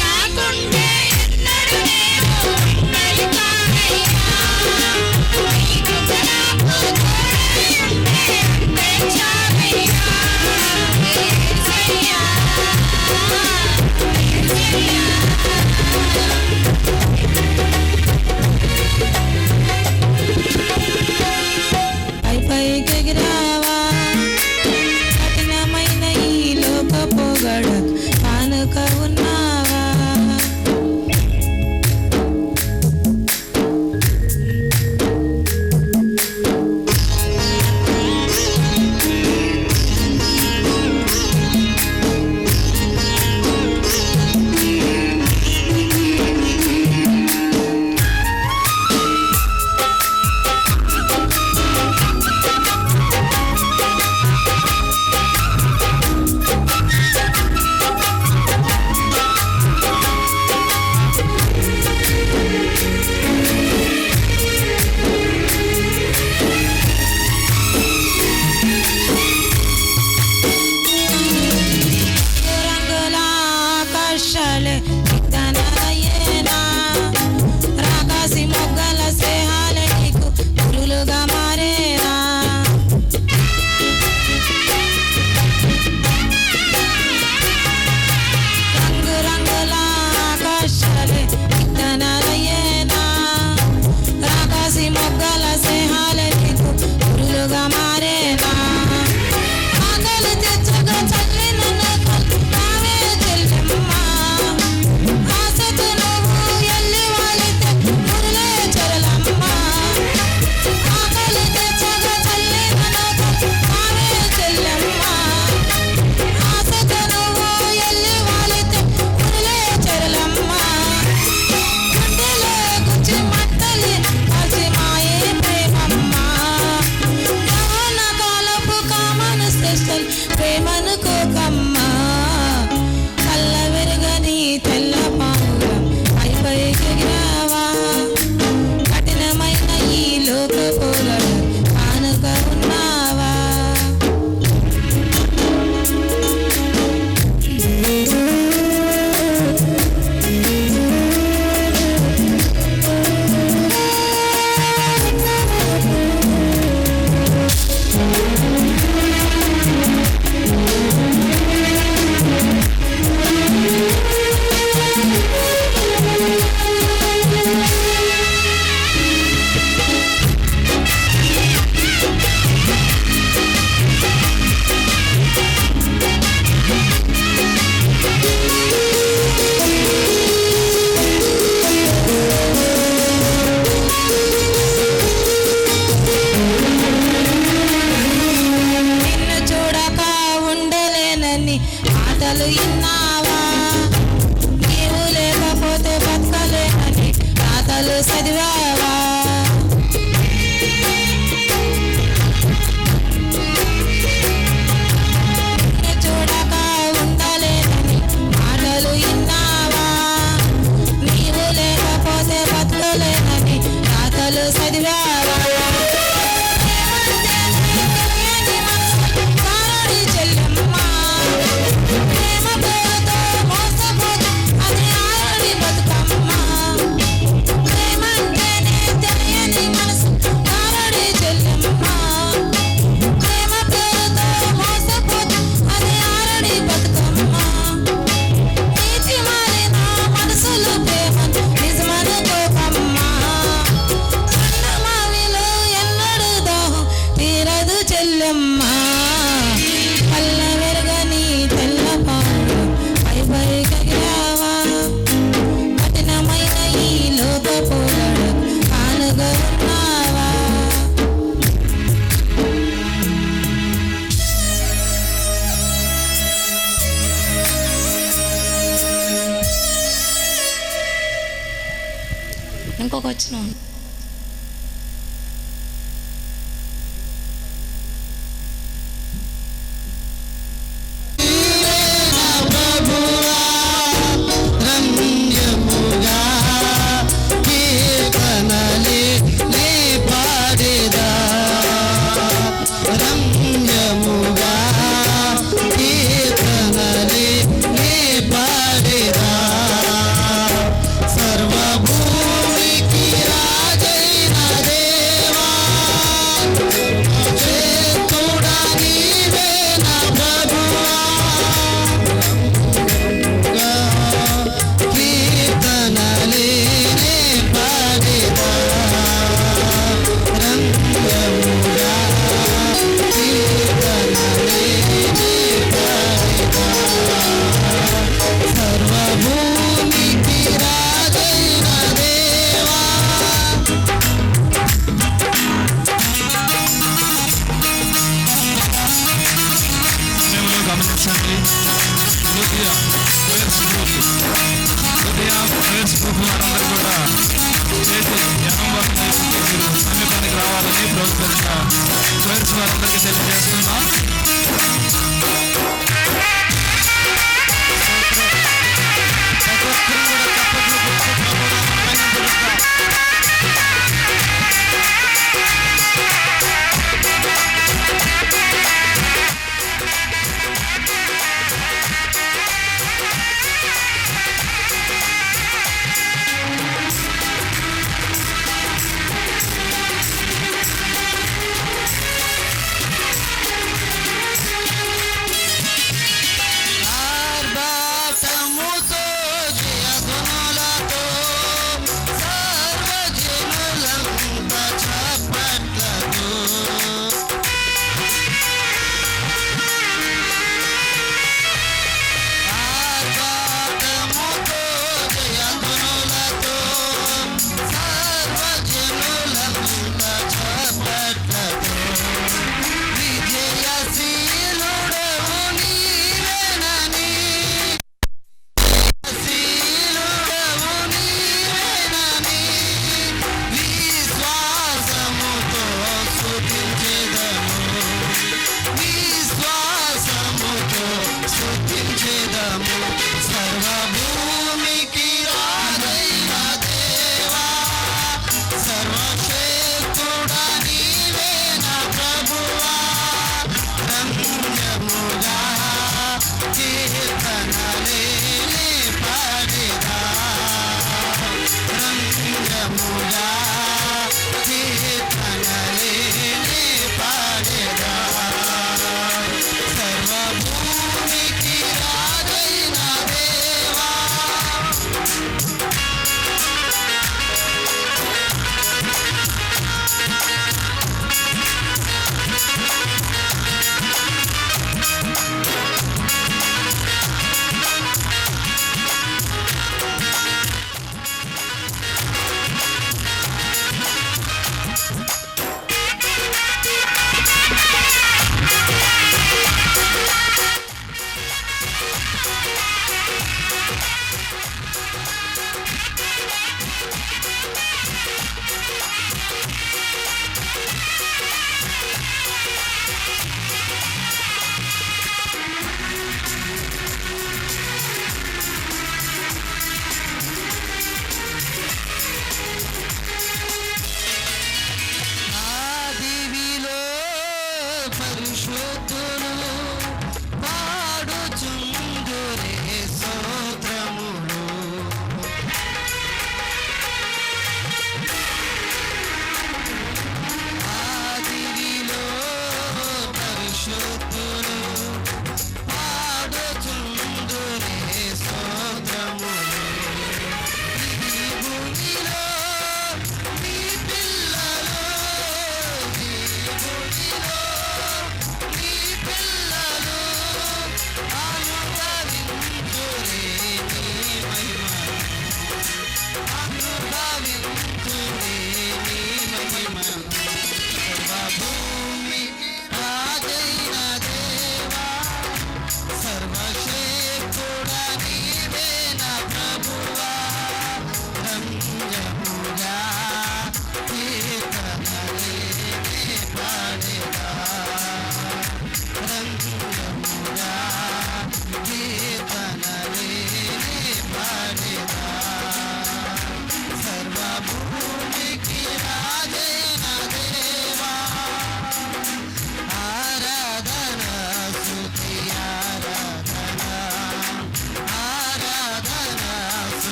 నాకుంటే ఎన్నడూ నేను ఒంటరి కానయ్యా. రాతలు చదివావా చూడక ఉండలేదని మాటలు విన్నావా నీవు లేకపోతే బతకలేదని రాతలు చదివావా ఇంకొక వచ్చిన రమ్యముగా కీర్తనలే నే పాడేదా రమ్యముగా కీర్తనలే నే పాడేదా సర్వభూమికి రాజైన దేవా చేతుడా నీవే నా ప్రభువా కీర్తనలే నే పాడేదా రంగముగా కీర్తనలే నే పాడేదా సర్వభూమికి రాజైన దేవా సమయంలో గమనించండి ఉదయ ప్రేయర్స్ గ్రూప్ వారందరూ కూడా చేతి జనం వరకు మీరు సమీపానికి రావాలని ప్రభుత్వంగా ప్రేయర్స్ వారందరికీ తెలియజేస్తున్నాం. ఆర్భాటముతో జయధ్వనులతో సర్వజనులంతా చప్పట్లతో ఆర్భాటముతో జయధ్వనులతో సర్వజనులంతా చప్పట్లతో విజయశీలుడవు నీవేనని శీలుడవు నీవేనని విశ్వాసముతో స్తుతించెదము విశ్వాసముతో స్తుతించెదము సర్వభూమికి రాజైన దేవా సర్వశక్తుడా నీవే నా ప్రభువా రమ్యముగా కీర్తనలే నే పాడేదా రమ్యముగా కీర్తనలే నే పాడేదా సర్వభూమికి రాజైన దేవా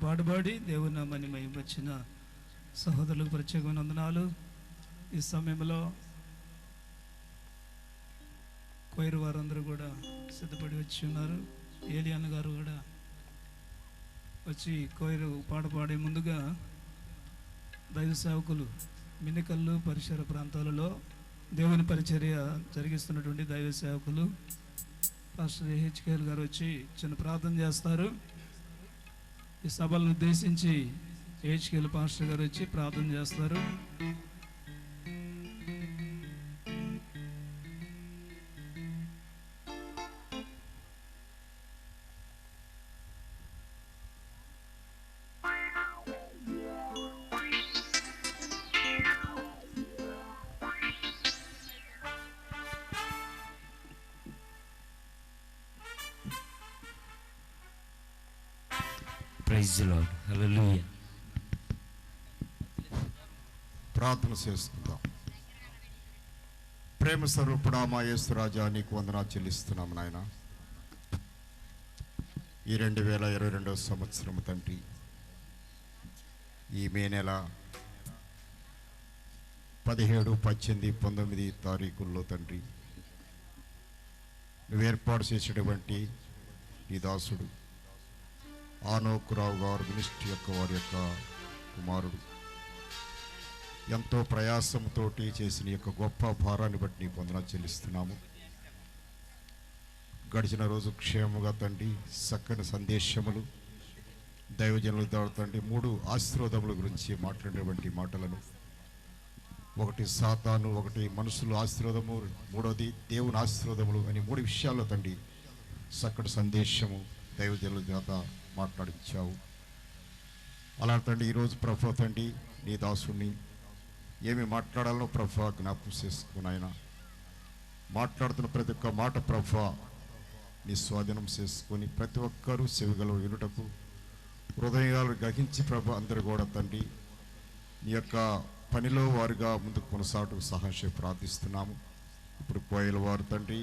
పాడుబాడి దేవుని నామాన్ని మహిమపరిచిన సహోదరులకు ప్రత్యేకమైన వందనాలు. ఈ సమయంలో కొయిరు వారందరూ కూడా సిద్ధపడి వచ్చి ఉన్నారు. ఏలియాన్ గారు కూడా వచ్చి కొయిరు పాడే ముందుగా దైవ సేవకులు మినికల్లు పరిసర ప్రాంతాలలో దేవుని పరిచర్య జరిగిస్తున్నటువంటి దైవ సేవకులు పాస్టర్ హెచ్కేఎల్ గారు వచ్చి చిన్న ప్రార్థన చేస్తారు. ఈ సభలను ఉద్దేశించి హెచ్కేఎల్ పాస్టర్ గారు వచ్చి ప్రార్థన చేస్తారు. Praise the lord. హల్లెలూయా. ప్రార్థన చేసుకుందాం. ప్రేమ స్వరూపుడా మా యేసు రాజా, నీకు వందనాలు చెల్లిస్తున్నాము నాయన. ఈ 2022 సంవత్సరం తండ్రి, ఈ మే నెల 17, 18, 19 తారీఖుల్లో తండ్రి, నువ్వు ఏర్పాటు చేసేటువంటి ఈ దాసుడు ఆనోకురావు గారు మినిస్ట్రీ వారి యొక్క కుమారుడు ఎంతో ప్రయాసంతో చేసిన యొక్క గొప్ప భారాన్ని బట్టి నీకు వందనాలు చెల్లిస్తున్నాము. గడిచిన రోజు క్షేమముగా తండ్రి చక్కని సందేశములు దైవజనులు తండ్రి 3 ఆశీర్వాదముల గురించి మాట్లాడేటువంటి మాటలను, ఒకటి సాతాను, ఒకటి మనుషుల ఆశీర్వాదము, మూడోది దేవుని ఆశీర్వాదములు అని 3 విషయాల్లో తండ్రి చక్కటి సందేశము దైవజనుల చేత మాట్లాడించావు. అలా తండ్రి ఈరోజు ప్రభు తండ్రి నీ దాసుని ఏమి మాట్లాడాలో ప్రభు జ్ఞాపకం చేసుకుని ఆయన మాట్లాడుతున్న ప్రతి ఒక్క మాట ప్రభు నీ స్వాధీనం చేసుకొని ప్రతి ఒక్కరూ చెవిగల వినుటకు హృదయాలు గ్రహించి ప్రభు అందరూ కూడా తండ్రి నీ యొక్క పనిలో వారుగా ముందుకు కొనసాగుటకు సహాయం ప్రార్థిస్తున్నాము. ఇప్పుడు కోయల వారు తండ్రి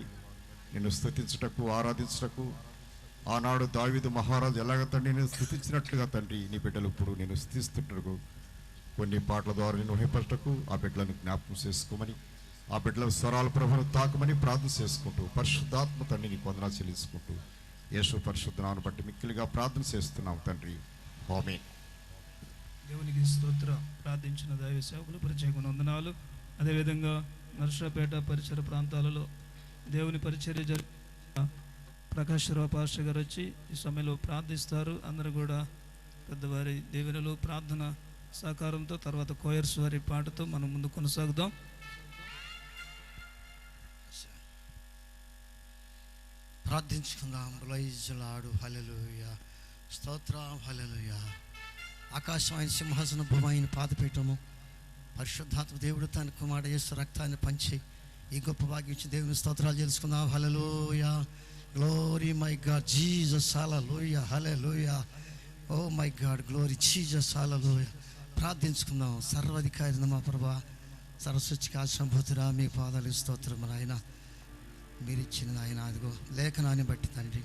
నిన్ను స్తుతించుటకు ఆరాధించుటకు ఆనాడు దావీదు మహారాజు ఎలాగ తండ్రి నేను స్తుతించినట్లుగా తండ్రి నీ బిడ్డలు ఇప్పుడు నేను స్తుతిస్తుంటకు కొన్ని పాటల ద్వారా నేను వహింపటకు ఆ బిడ్డలను జ్ఞాపకం చేసుకోమని, ఆ బిడ్డల స్వరాల ప్రభును తాకమని ప్రార్థన చేసుకుంటూ పరిశుద్ధాత్మ తండ్రి నీకు వందనాలు చెల్లించుకుంటూ యేసు పరిశుద్ధనామమును బట్టి మిక్కిలిగా ప్రార్థన చేస్తున్నాం తండ్రి. ఆమేన్. దేవునికి స్తోత్రం. ప్రార్థించిన దైవ సేవకులు ప్రత్యేకమైన వందనాలు. అదేవిధంగా నర్సరాపేట పరిసర ప్రాంతాలలో దేవుని పరిచర్య ప్రకాశ్రావు పాస్టర్ గారు వచ్చి ఈ సమయంలో ప్రార్థిస్తారు. అందరూ కూడా పెద్దవారి దీవెనలు ప్రార్థన సహకారంతో తర్వాత కోయర్స్ వారి పాటతో మనం ముందు కొనసాగుదాం. ప్రార్థించుకుందాం. ప్రైజ్లాడు. హల్లెలూయా. స్తోత్రం. హల్లెలూయా. ఆకాశమైన సింహాసన భూమైన పాదపీఠము పరిశుద్ధాత్మ దేవుడు తన కుమారుడు యేసు రక్తాన్ని పంచి ఈ గొప్ప భాగ్యం ఇచ్చి దేవుని స్తోత్రాలు చేసుకుందాం. Hallelujah. Glory my God Jesus. Hallelujah. Hallelujah. Oh my God glory Jesus. Hallelujah. ప్రార్థించుకుందాం. సర్వాధికారి మా ప్రభా, సరస్వతికి ఆశంభూతురా, మీ పాదాలు స్తోత్రం నాయన. మీరు ఇచ్చిన ఆయన అదిగో లేఖనాన్ని బట్టి తండ్రి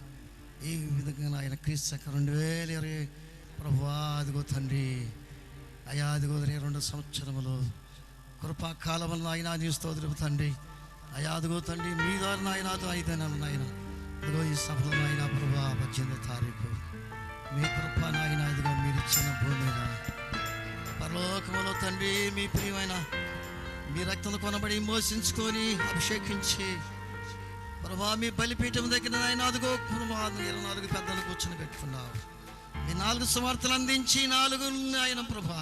ఈ విధంగా ఆయన క్రీస్తు 2020 ప్రభా అదిగో తండ్రి అయా అదిగో 22 సంవత్సరములు కృపాకాలములను ఆయన నీ స్తోత్రము తండ్రి. అయా అదిగో తండ్రి మీ ద్వారా నాయన 5 నెలలు నాయన ఇదిగో ఈ సభలో నాయన ప్రభా 18వ తారీఖు మీ కృప నాయన ఇదిగో మీరు ఇచ్చిన భూమి మీద పరలోకములో తండ్రి మీ ప్రియమైన మీ రక్తం కొనబడి మోసించుకొని అభిషేకించి ప్రభా మీ బలిపీఠం దగ్గర నాయన అదిగో 24 పెద్దలు కూర్చొని పెట్టుకున్నావు. మీ 4 సువార్తలు అందించి 4 ఆయన ప్రభా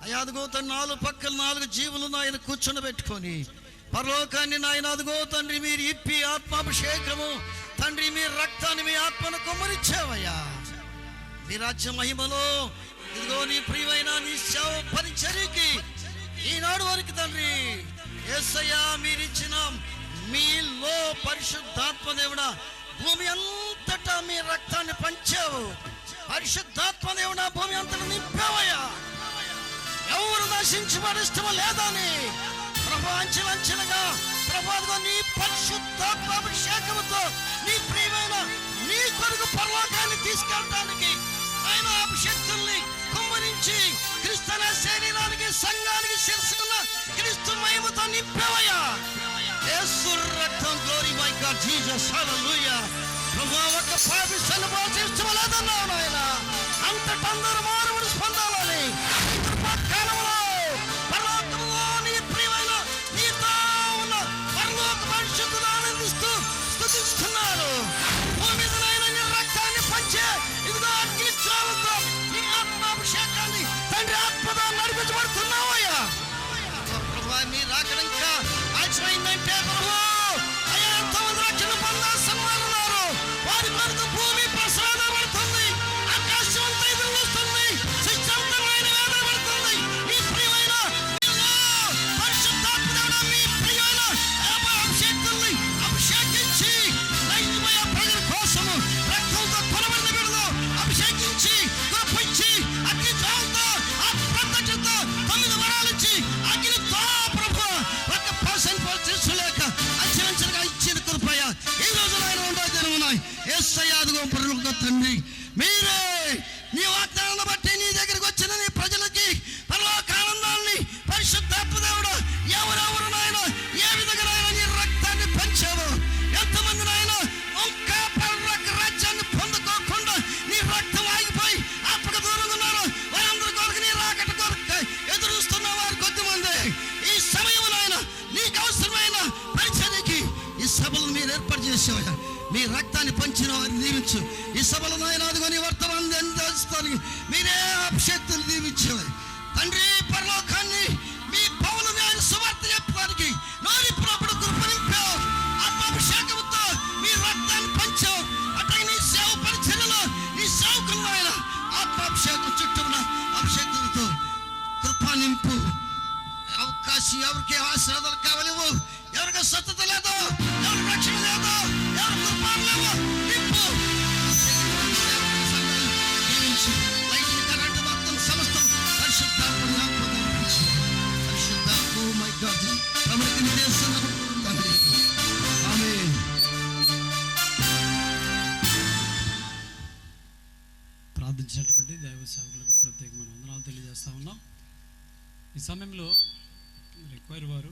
అయ్యా అదిగో తన 4 పక్కల 4 జీవులు నాయన కూర్చొని పెట్టుకొని పరలోకాన్ని నాయన అదిగో తండ్రి మీరు ఇప్పి ఆత్మాభిషేకము తండ్రి మీ రక్తాన్ని మీ ఆత్మను కొమ్మరిచ్చావయ్యా. మీ రాజ్య మహిమలో ఇదిగో నీ ప్రియమైన నీ సేవ పరిచర్యకి ఈనాడు వరకు తండ్రి యేసయ్యా మీరిచ్చిన మీలో పరిశుద్ధాత్మ దేవుడా భూమి అంతటా మీ రక్తాన్ని పంచావు. పరిశుద్ధాత్మ దేవుడా భూమి అంతటా నింపావయ్యా. ఎవరు నశించబడి ఇష్టం లేదని ప్రభు అంచెలంచెలుగా ప్రభు నీ పరిశుద్ధాత్మ అభిషేకముతో నీ ప్రియమైన నీ కొరకు పరలోకాన్ని తీసుకెళ్ళడానికి ఆయన అభిషేక్తుల్ని కుమ్మరించి క్రీస్తు శరీరానికి సంఘానికి శిరస్సుకున్న క్రీస్తు మహిమతో నింపావయ్యా. యేసు రక్తం, గ్లోరీ మై గాడ్ జీసస్, హల్లెలూయా. ప్రభువా, ఒక్క పాపి సన్నపోతున్నావు నాయన, అంతట అందరూ మానవుడు స్పందాలని కృపాకాలంలో పరలోకములో నీ ప్రియమైన నీతో ఉన్న పరలోక పరిశుద్ధులు ఆనందిస్తూ స్తుతిస్తున్నారు. భూమి మీద నాయన నీ రక్తాన్ని పంచే ఇదిగో అగ్ని జ్వాలతో నీ ఆత్మాభిషేకాన్ని తండ్రి ఆత్మతో నడిపించబడుతున్నావయ్యా. ప్రభువా, మీ రాకడ ఇంకా ఆశ్రయిందంటే ప్రభు అయ్యా, ఎంతోమంది రక్షణ పొందాల్సిన వారు ఉన్నారు. వారి కొరకు భూమి ప్రసాదపడుతుంది, ఆకాశం అంతా ఎదురు వస్తుంది, శిక్షాంతమైన వేదన పడుతుంది. మీ ప్రియమైన పరిశుద్ధాత్మ మీ ప్రియమైన అభిషేకుల్ని అభిషేకించి నైతికమైన ప్రజల కోసము రక్తంతో కొనబడిన బిడ్డలు అభిషేకించి కురిపించి అగ్ని జ్వాలతో ఆ ప్రత్యక్షతో 9 వరాలిచ్చి అగ్నితో ప్రభు ఒక పర్సన్ తెలుసులేక అంచెలంచెలుగా ఇచ్చిన కృపయ ఈ రోజు ఆయన ఉండో జరుగున్నాయి. యేసయ్య, అదిగో పరలోక తండ్రి, మీరే నీ వాగ్దానాన్ని బట్టి నీ దగ్గరికి వచ్చిన నీ ప్రజలకి పరలోక ఆనందాన్ని పరిశుద్ధాత్మ దేవుడు ఎవరెవరు నాయన ఏ విధంగా నాయన నీ రక్తాన్ని పంచావు, ఎంతమంది నాయన ఇంకా పరలోక రాజ్యాన్ని పొందుకోకుండా నీ రక్తం ఆగిపోయి ఆత్మకు దూరంగా ఉన్నారు. వారందరి కొరకు నీ రాకట కొరకు ఎదురుస్తున్న వారు కొద్దిమంది ఈ సమయం నాయన నీకు అవసరమైన పరిచర్యకి ఈ సభలను మీరు ఏర్పాటు చేసేవారు. మీ రక్తాన్ని పంచిన వారిని దీవించు. ఈ సభలో నాయన అదిగో నీ వర్తమానాన్ని అందిస్తానికి మీరే అభిషేక్తులు దీవించేవారు తండ్రి. పరలోకాన్ని మీ పౌలు ఆయన సువార్త చెప్పడానికి నోరిప్పుడు కృప నింపావు, ఆత్మాభిషేకంతో మీ రక్తాన్ని పంచావు. అట్లాగే నీ సేవ పరిచర్యలో నీ సేవకులు ఆయన ఆత్మాభిషేకం చుట్టూన అభిషేకంతో కృప నింపు. అవకాశం ఎవరికి ఆశీర్వాదాలు కావలేవు, ఎవరికి స్వచ్ఛత లేదు, ఎవరికి రక్షణ లేదు, ఎవరికి కృపాలు లేవు. నింపు జీవించి లైట్ని కరెంట్ మొత్తం సమస్తం పరిశుద్ధాత్మని ఆత్మనించి పరిశుద్ధాత్మ మై గాడ్ ప్రమృతిని చేస్తున్నాం తండ్రి. ఆమేన్. ప్రార్థించినటువంటి దైవ సేవకులకు ప్రత్యేకమైన వందనాలు తెలియజేస్తా ఉన్నాం. ఈ సమయంలో రిక్వైర్ వారు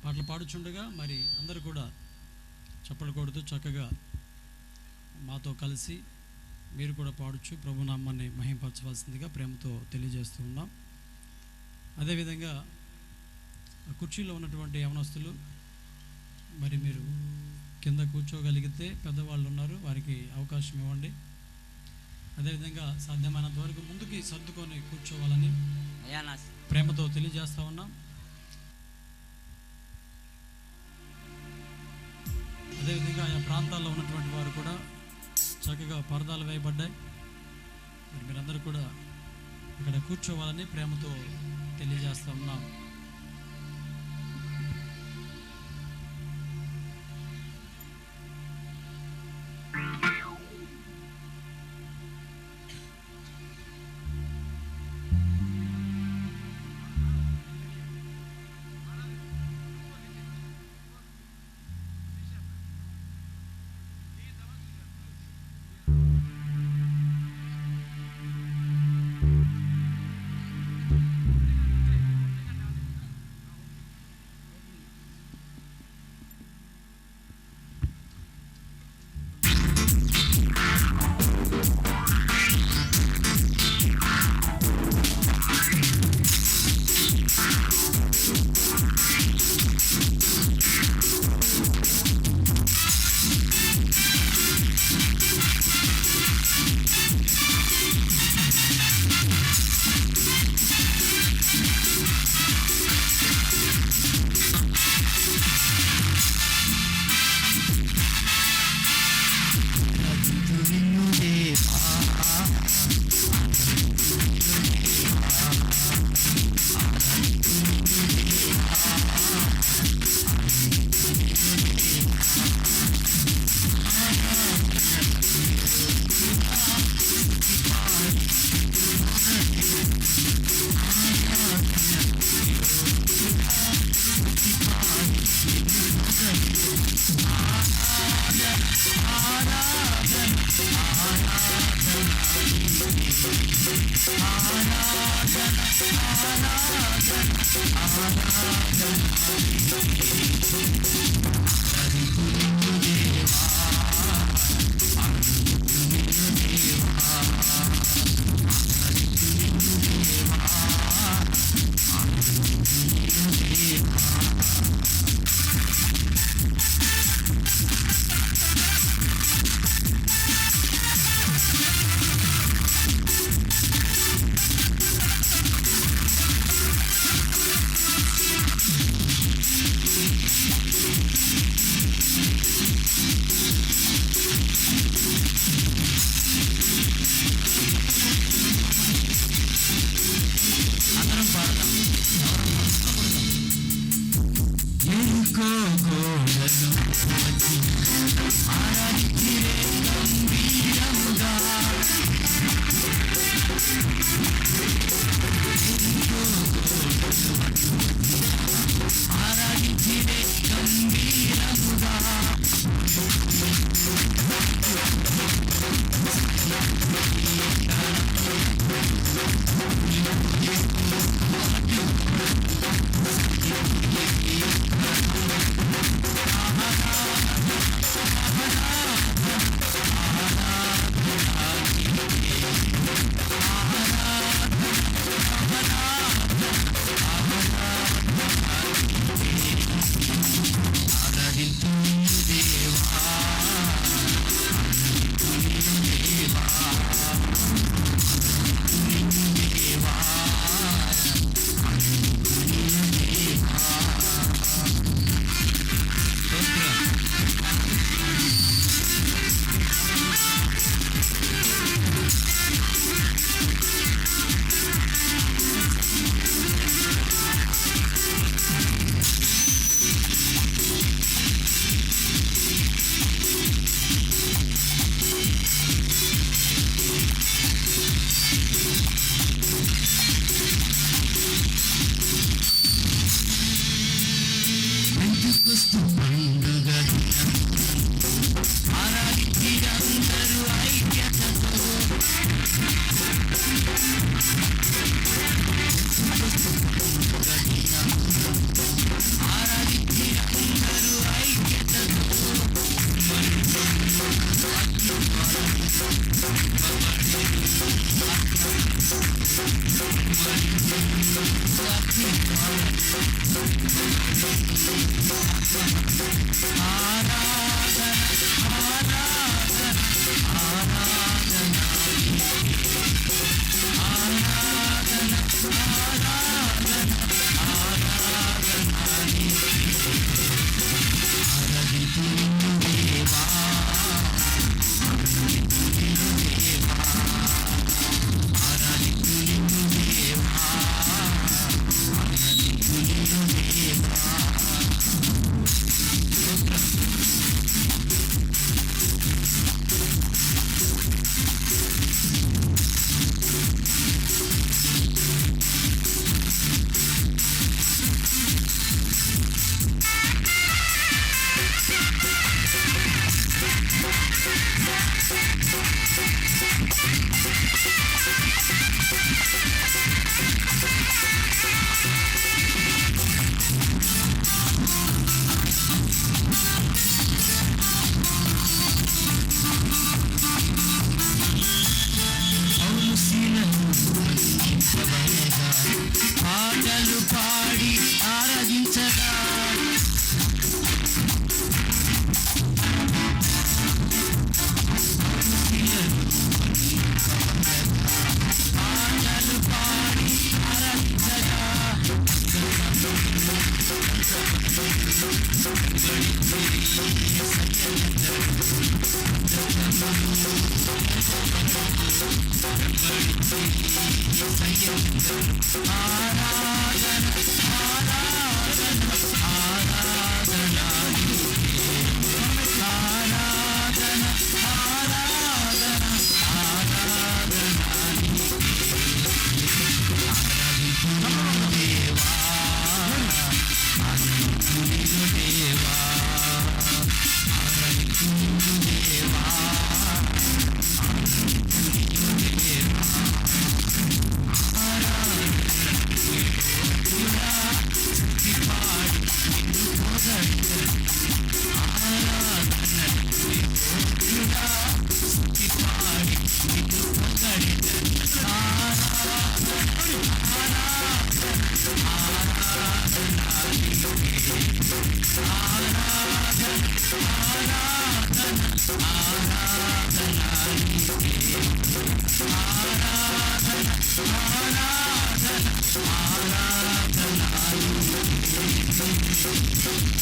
పాటలు పాడుచుండగా మరి అందరూ కూడా చప్పట్లు కొడుతూ చక్కగా మాతో కలిసి మీరు కూడా పాడుచు ప్రభు నామాన్ని మహింపరచవలసిందిగా ప్రేమతో తెలియజేస్తూ ఉన్నాం. అదేవిధంగా కుర్చీలో ఉన్నటువంటి యవనస్తులు మరి మీరు కింద కూర్చోగలిగితే పెద్దవాళ్ళు ఉన్నారు, వారికి అవకాశం ఇవ్వండి. అదేవిధంగా సాధ్యమైనంత వరకు ముందుకి సర్దుకొని కూర్చోవాలని ప్రేమతో తెలియజేస్తూ ఉన్నాం. అదేవిధంగా ఆయా ప్రాంతాల్లో ఉన్నటువంటి వారు కూడా చక్కగా పరదాలు వేయబడ్డాయి. మరి మీరందరూ కూడా ఇక్కడ కూర్చోవాలని ప్రేమతో తెలియజేస్తూ ఉన్నాం.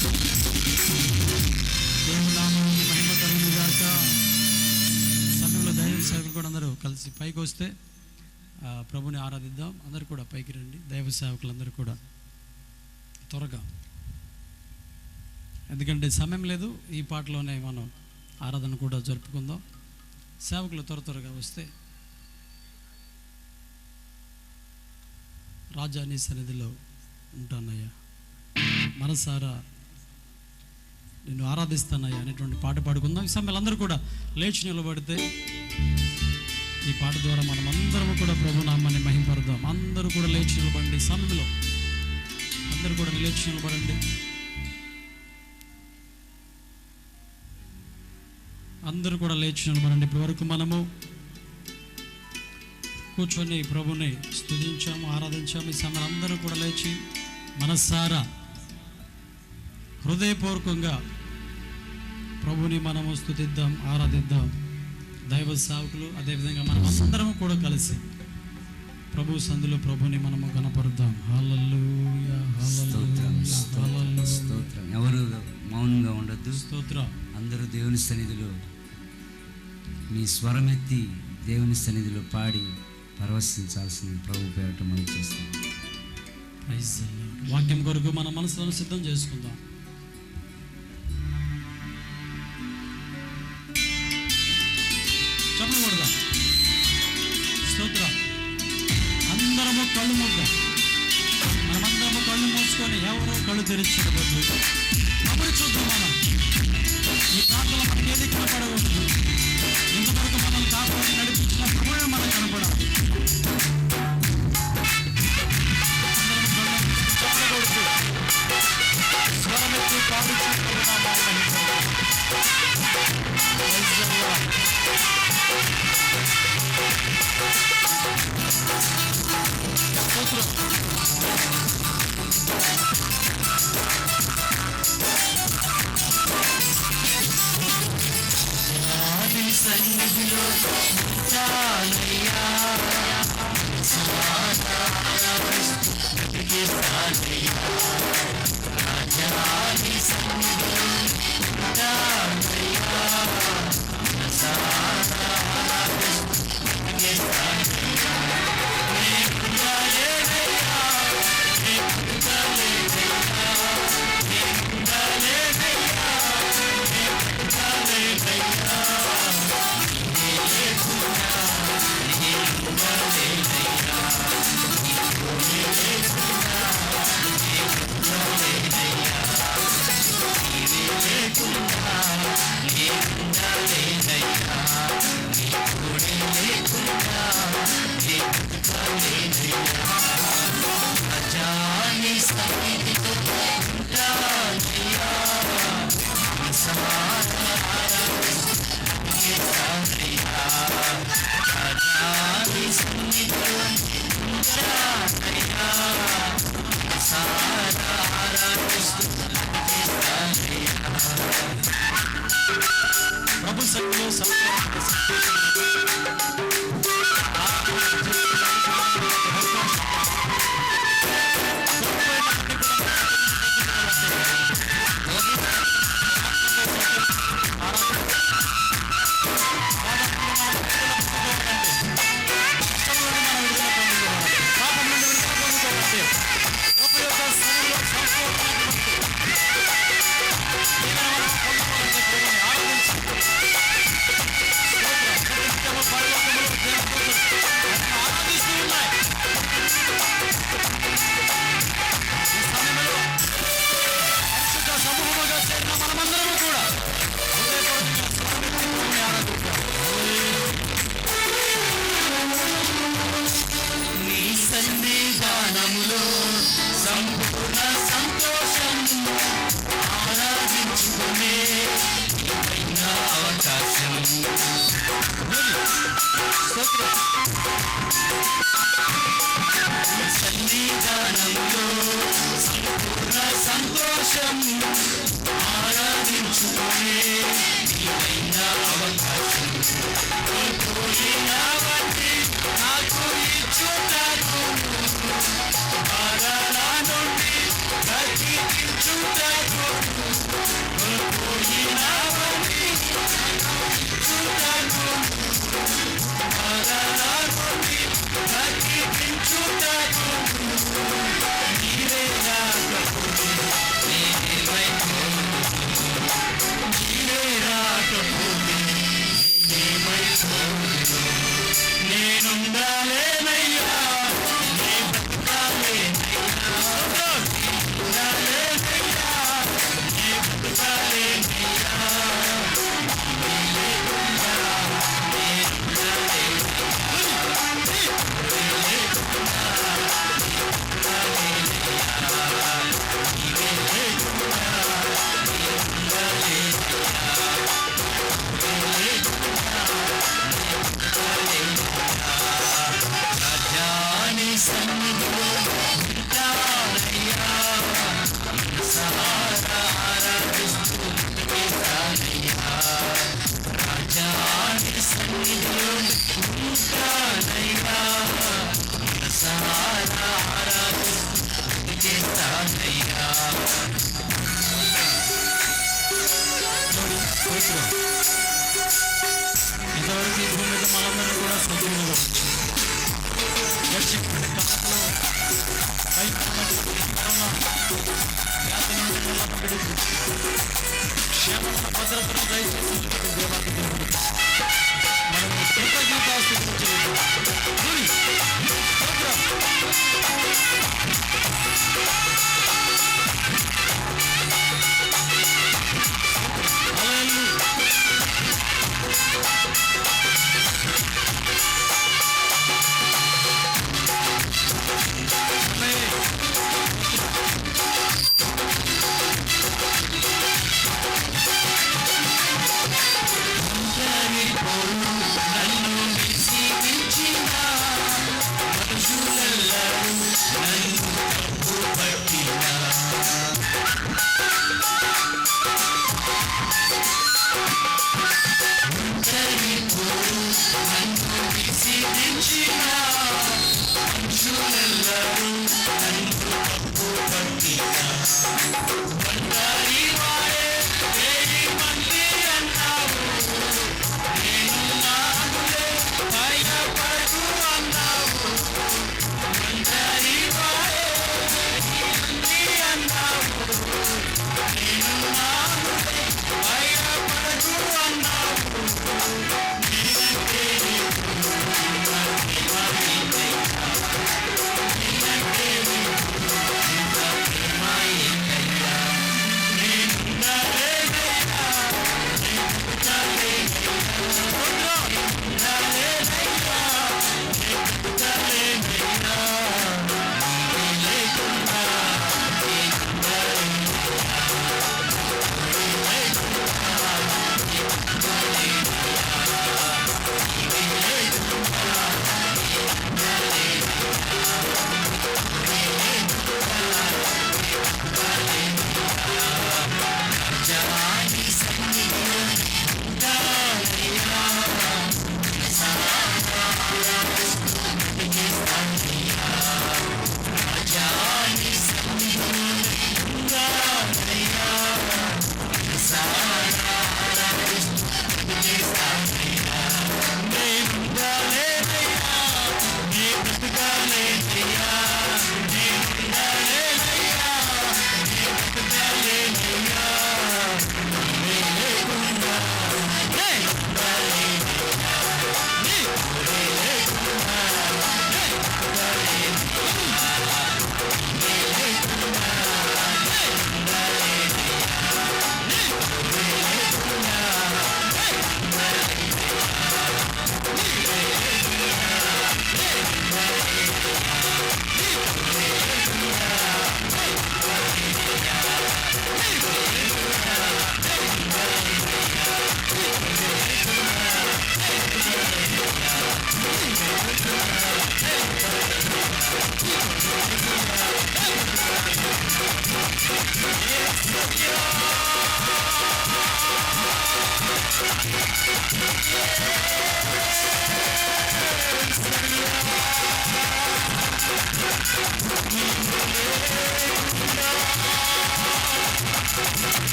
దేవుని నామానికి మహిమ కలుగును గాక. సమయంలో దైవ సేవకులు కూడా అందరూ కలిసి పైకి వస్తే ప్రభుని ఆరాధిద్దాం. అందరూ కూడా పైకి రండి. దైవ సేవకులందరూ కూడా త్వరగా, ఎందుకంటే సమయం లేదు. ఈ పాటలోనే మనం ఆరాధన కూడా జరుపుకుందాం. సేవకులు త్వరగా వస్తే రాజా నీ సన్నిధిలో ఉంటానయ్యా, మనసారా నిన్ను ఆరాధిస్తానయ్యా అనేటువంటి పాట పాడుకుందాం. ఈ సమయంలో అందరూ కూడా లేచి నిలబడితే ఈ పాట ద్వారా మనం అందరం కూడా ప్రభు నామాన్ని మహింపరుద్దాం. అందరూ కూడా లేచి నిలబడండి. సమయంలో అందరూ కూడా లేచి నిలబడండి. అందరూ కూడా లేచి నిలబడండి. ఇప్పటి వరకు మనము కూర్చొని ప్రభుని స్తుతించాము, ఆరాధించాము. ఈ సమయంలో అందరూ కూడా లేచి మనసారా హృదయపూర్వకంగా ప్రభుని మనము స్తుతిద్దాం, ఆరాధిద్దాం. దైవ సేవకులు అదేవిధంగా మనం అందరం కూడా కలిసి ప్రభు సందులో ప్రభుని మనము కనపరుద్దాం. హల్లెలూయా, హల్లెలూయా, స్తోత్రం. ఎవరు మౌనంగా ఉండొద్దు. స్తోత్రం. అందరూ దేవుని సన్నిధిలో మీ స్వరమెత్తి దేవుని సన్నిధిలో పాడి పరవశించాల్సింది ప్రభు పేరట మనం చేస్తాం. Praise the Lord. వాక్యం కొరకు మన మనసులను సిద్ధం చేసుకుందాం. చెప్పకూడదాం. స్తోత్రం. అందరము కళ్ళు మూద్దాం. మనమందరము కళ్ళు మూసుకొని ఎవరో కళ్ళు తెరిచిపోతుంది అప్పుడు చూద్దాం. మనం ఈ ప్రాంతంలో మనకి ఏది కనపడకూడదు. ఇంతవరకు మనల్ని కాపాడి నడిపించిన ప్రభువే మనకు కనపడాలి. చెప్పకూడదు. స్వరమెత్తి సన్నిధిలో చాలయ్యా, రాజాని సన్నిధిలో చాలయ్యా, ప్రభు Chuta స్తోత్రం. ఇంతవరకు ఈ భూమి మీద మనందరం కూడా సజీవంగా గడిచినటువంటి కాలంలో క్షేమమైన భద్రతను దయచేసినటువంటి దేవాది దేవుడు మనం కృతజ్ఞతాస్తుతులు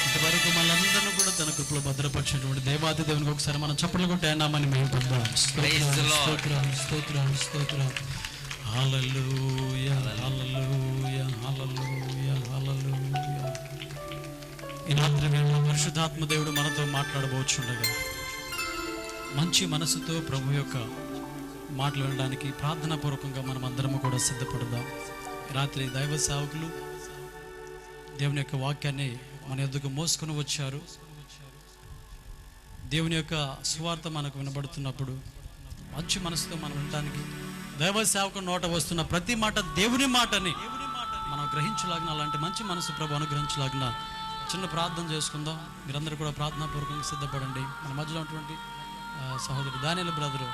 ఇంతవరకు మనందరినీ కూడా తన కృపలో భద్రపరిచినటువంటి దేవాది దేవునికి ఒకసారి మనం చప్పట్లు కొట్టి నామని మేము పొందాం. స్తోత్రం స్తోత్రం స్తోత్రం. హల్లెలూయా హల్లెలూయా హల్లెలూయా హల్లెలూయా. ఈ రాత్రి వేళ పరిశుద్ధాత్మ దేవుడు మనతో మాట్లాడబోచుండగా మంచి మనసుతో ప్రభు యొక్క మాటలు వినడానికి ప్రార్థనాపూర్వకంగా మనం అందరము కూడా సిద్ధపడదాం. రాత్రి దైవ సేవకులు దేవుని యొక్క వాక్యాన్ని మన ఎద్దుకు మోసుకొని వచ్చారు. దేవుని యొక్క సువార్త మనకు వినబడుతున్నప్పుడు మంచి మనసుతో మనం వినడానికి దైవ సేవకు నోట వస్తున్న ప్రతి మాట దేవుని మాటని మనం గ్రహించలాగిన అలాంటి మంచి మనసు ప్రభు అనుగ్రహించలాగిన చిన్న ప్రార్థన చేసుకుందాం. మీరందరూ కూడా ప్రార్థనాపూర్వకంగా సిద్ధపడండి. మన మధ్యలో ఉన్నటువంటి సహోదరు దానియేలు బ్రదరు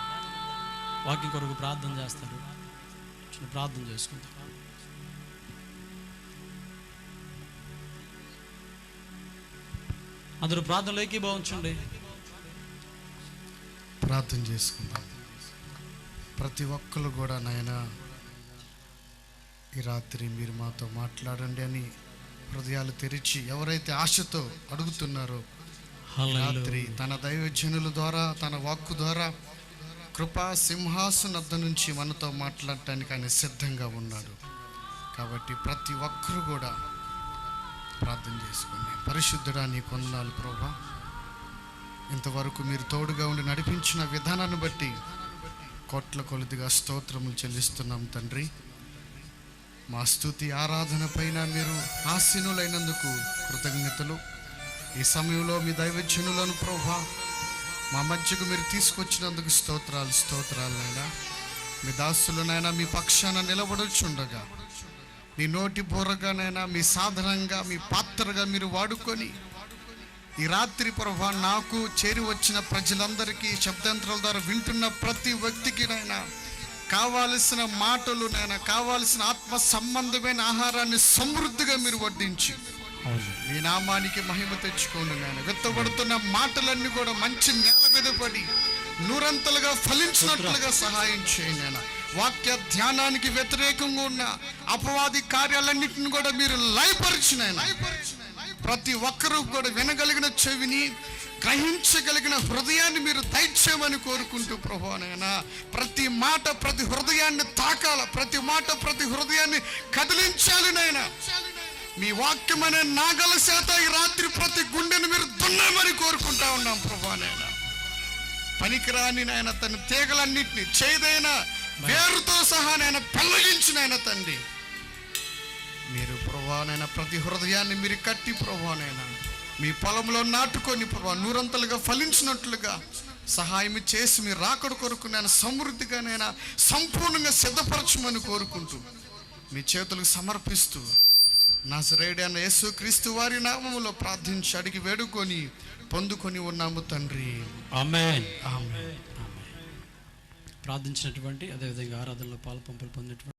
వాక్యం కొరకు ప్రార్థన చేస్తారు. చిన్న ప్రార్థన చేసుకుందాం. అందరూ ప్రార్థనలో ఏకీభవించండి. ప్రార్థన చేసుకుందాం. ప్రతి ఒక్కరు కూడా నాయన ఈ రాత్రి మీరు మాతో మాట్లాడండి అని హృదయాలు తెరిచి ఎవరైతే ఆశతో అడుగుతున్నారో రాత్రి తన దైవజనుల ద్వారా తన వాక్కు ద్వారా కృపా సింహాసనద్ద నుంచి మనతో మాట్లాడటానికి ఆయన సిద్ధంగా ఉన్నాడు. కాబట్టి ప్రతి ఒక్కరూ కూడా ప్రార్థన చేసుకోండి. పరిశుద్ధుడా నీ కొందనాలు ప్రభా, ఇంతవరకు మీరు తోడుగా ఉండి నడిపించిన విధానాన్ని బట్టి కోట్ల కొలదిగా స్తోత్రములు చెల్లిస్తున్నాం తండ్రి. మా స్తుతి ఆరాధన పైన మీరు ఆసీనులైనందుకు కృతజ్ఞతలు. ఈ సమయంలో మీ దైవజనులను ప్రభా మా మధ్యకు మీరు తీసుకొచ్చినందుకు స్తోత్రాలైనా మీ దాసులనైనా మీ పక్షాన నిలబడుచుండగా నీ నోటి బోరగానైనా మీ సాధనంగా మీ పాత్రగా మీరు వాడుకొని ఈ రాత్రి ప్రభా నాకు చేరి వచ్చిన ప్రజలందరికీ శబ్దాంతరాల ద్వారా వింటున్న ప్రతి వ్యక్తికి నైనా కావాల్సిన మాటలు నైనా కావాల్సిన ఆత్మ సంబంధమైన ఆహారాన్ని సమృద్ధిగా మీరు వడ్డించి మీ నామానికి మహిమ తెచ్చుకోండి నాయన. విత్తబడుతున్న మాటలన్నీ కూడా మంచి నేల మీద పడి నూరంతలుగా ఫలించినట్లుగా సహాయం చేయండి నాయన. వాక్య ధ్యానానికి వ్యతిరేకంగా ఉన్న అపవాది కార్యాలన్నింటిని కూడా మీరు లయపరిచినాయన. ప్రతి ఒక్కరూ కూడా వినగలిగిన చెవిని గ్రహించగలిగిన హృదయాన్ని మీరు దయచేయమని కోరుకుంటూ ప్రభువనైనా ప్రతి మాట ప్రతి హృదయాన్ని తాకాల, ప్రతి మాట ప్రతి హృదయాన్ని కదిలించాలి నాయనా. మీ వాక్యం అనే నాగల చేత ఈ రాత్రి ప్రతి గుండెను మీరు దున్నమని కోరుకుంటా ఉన్నాం ప్రభువనైనా. పనికిరాని నాయన తన తీగలన్నింటినీ చేదైన వేరుతో సహా నాయన పెళ్ళగించినాయన తండ్రి. మీరు ప్రభువనైనా ప్రతి హృదయాన్ని మీరు కట్టి ప్రభువనైనా మీ పొలంలో నాటుకొని ప్రభా నూరంతలుగా ఫలించినట్లుగా సహాయం చేసి మీరు రాకడ కొరకు నేను సమృద్ధిగానైనా సంపూర్ణంగా సిద్ధపరచమని కోరుకుంటూ మీ చేతులకు సమర్పిస్తూ నజరేయుడైన యేసుక్రీస్తు వారి నామములో ప్రార్థించి అడిగి వేడుకొని పొందుకొని ఉన్నాము తండ్రి. ఆమేన్. ప్రార్థించినటువంటి అదేవిధంగా ఆరాధనలో పాలు పంపులు పొందినటువంటి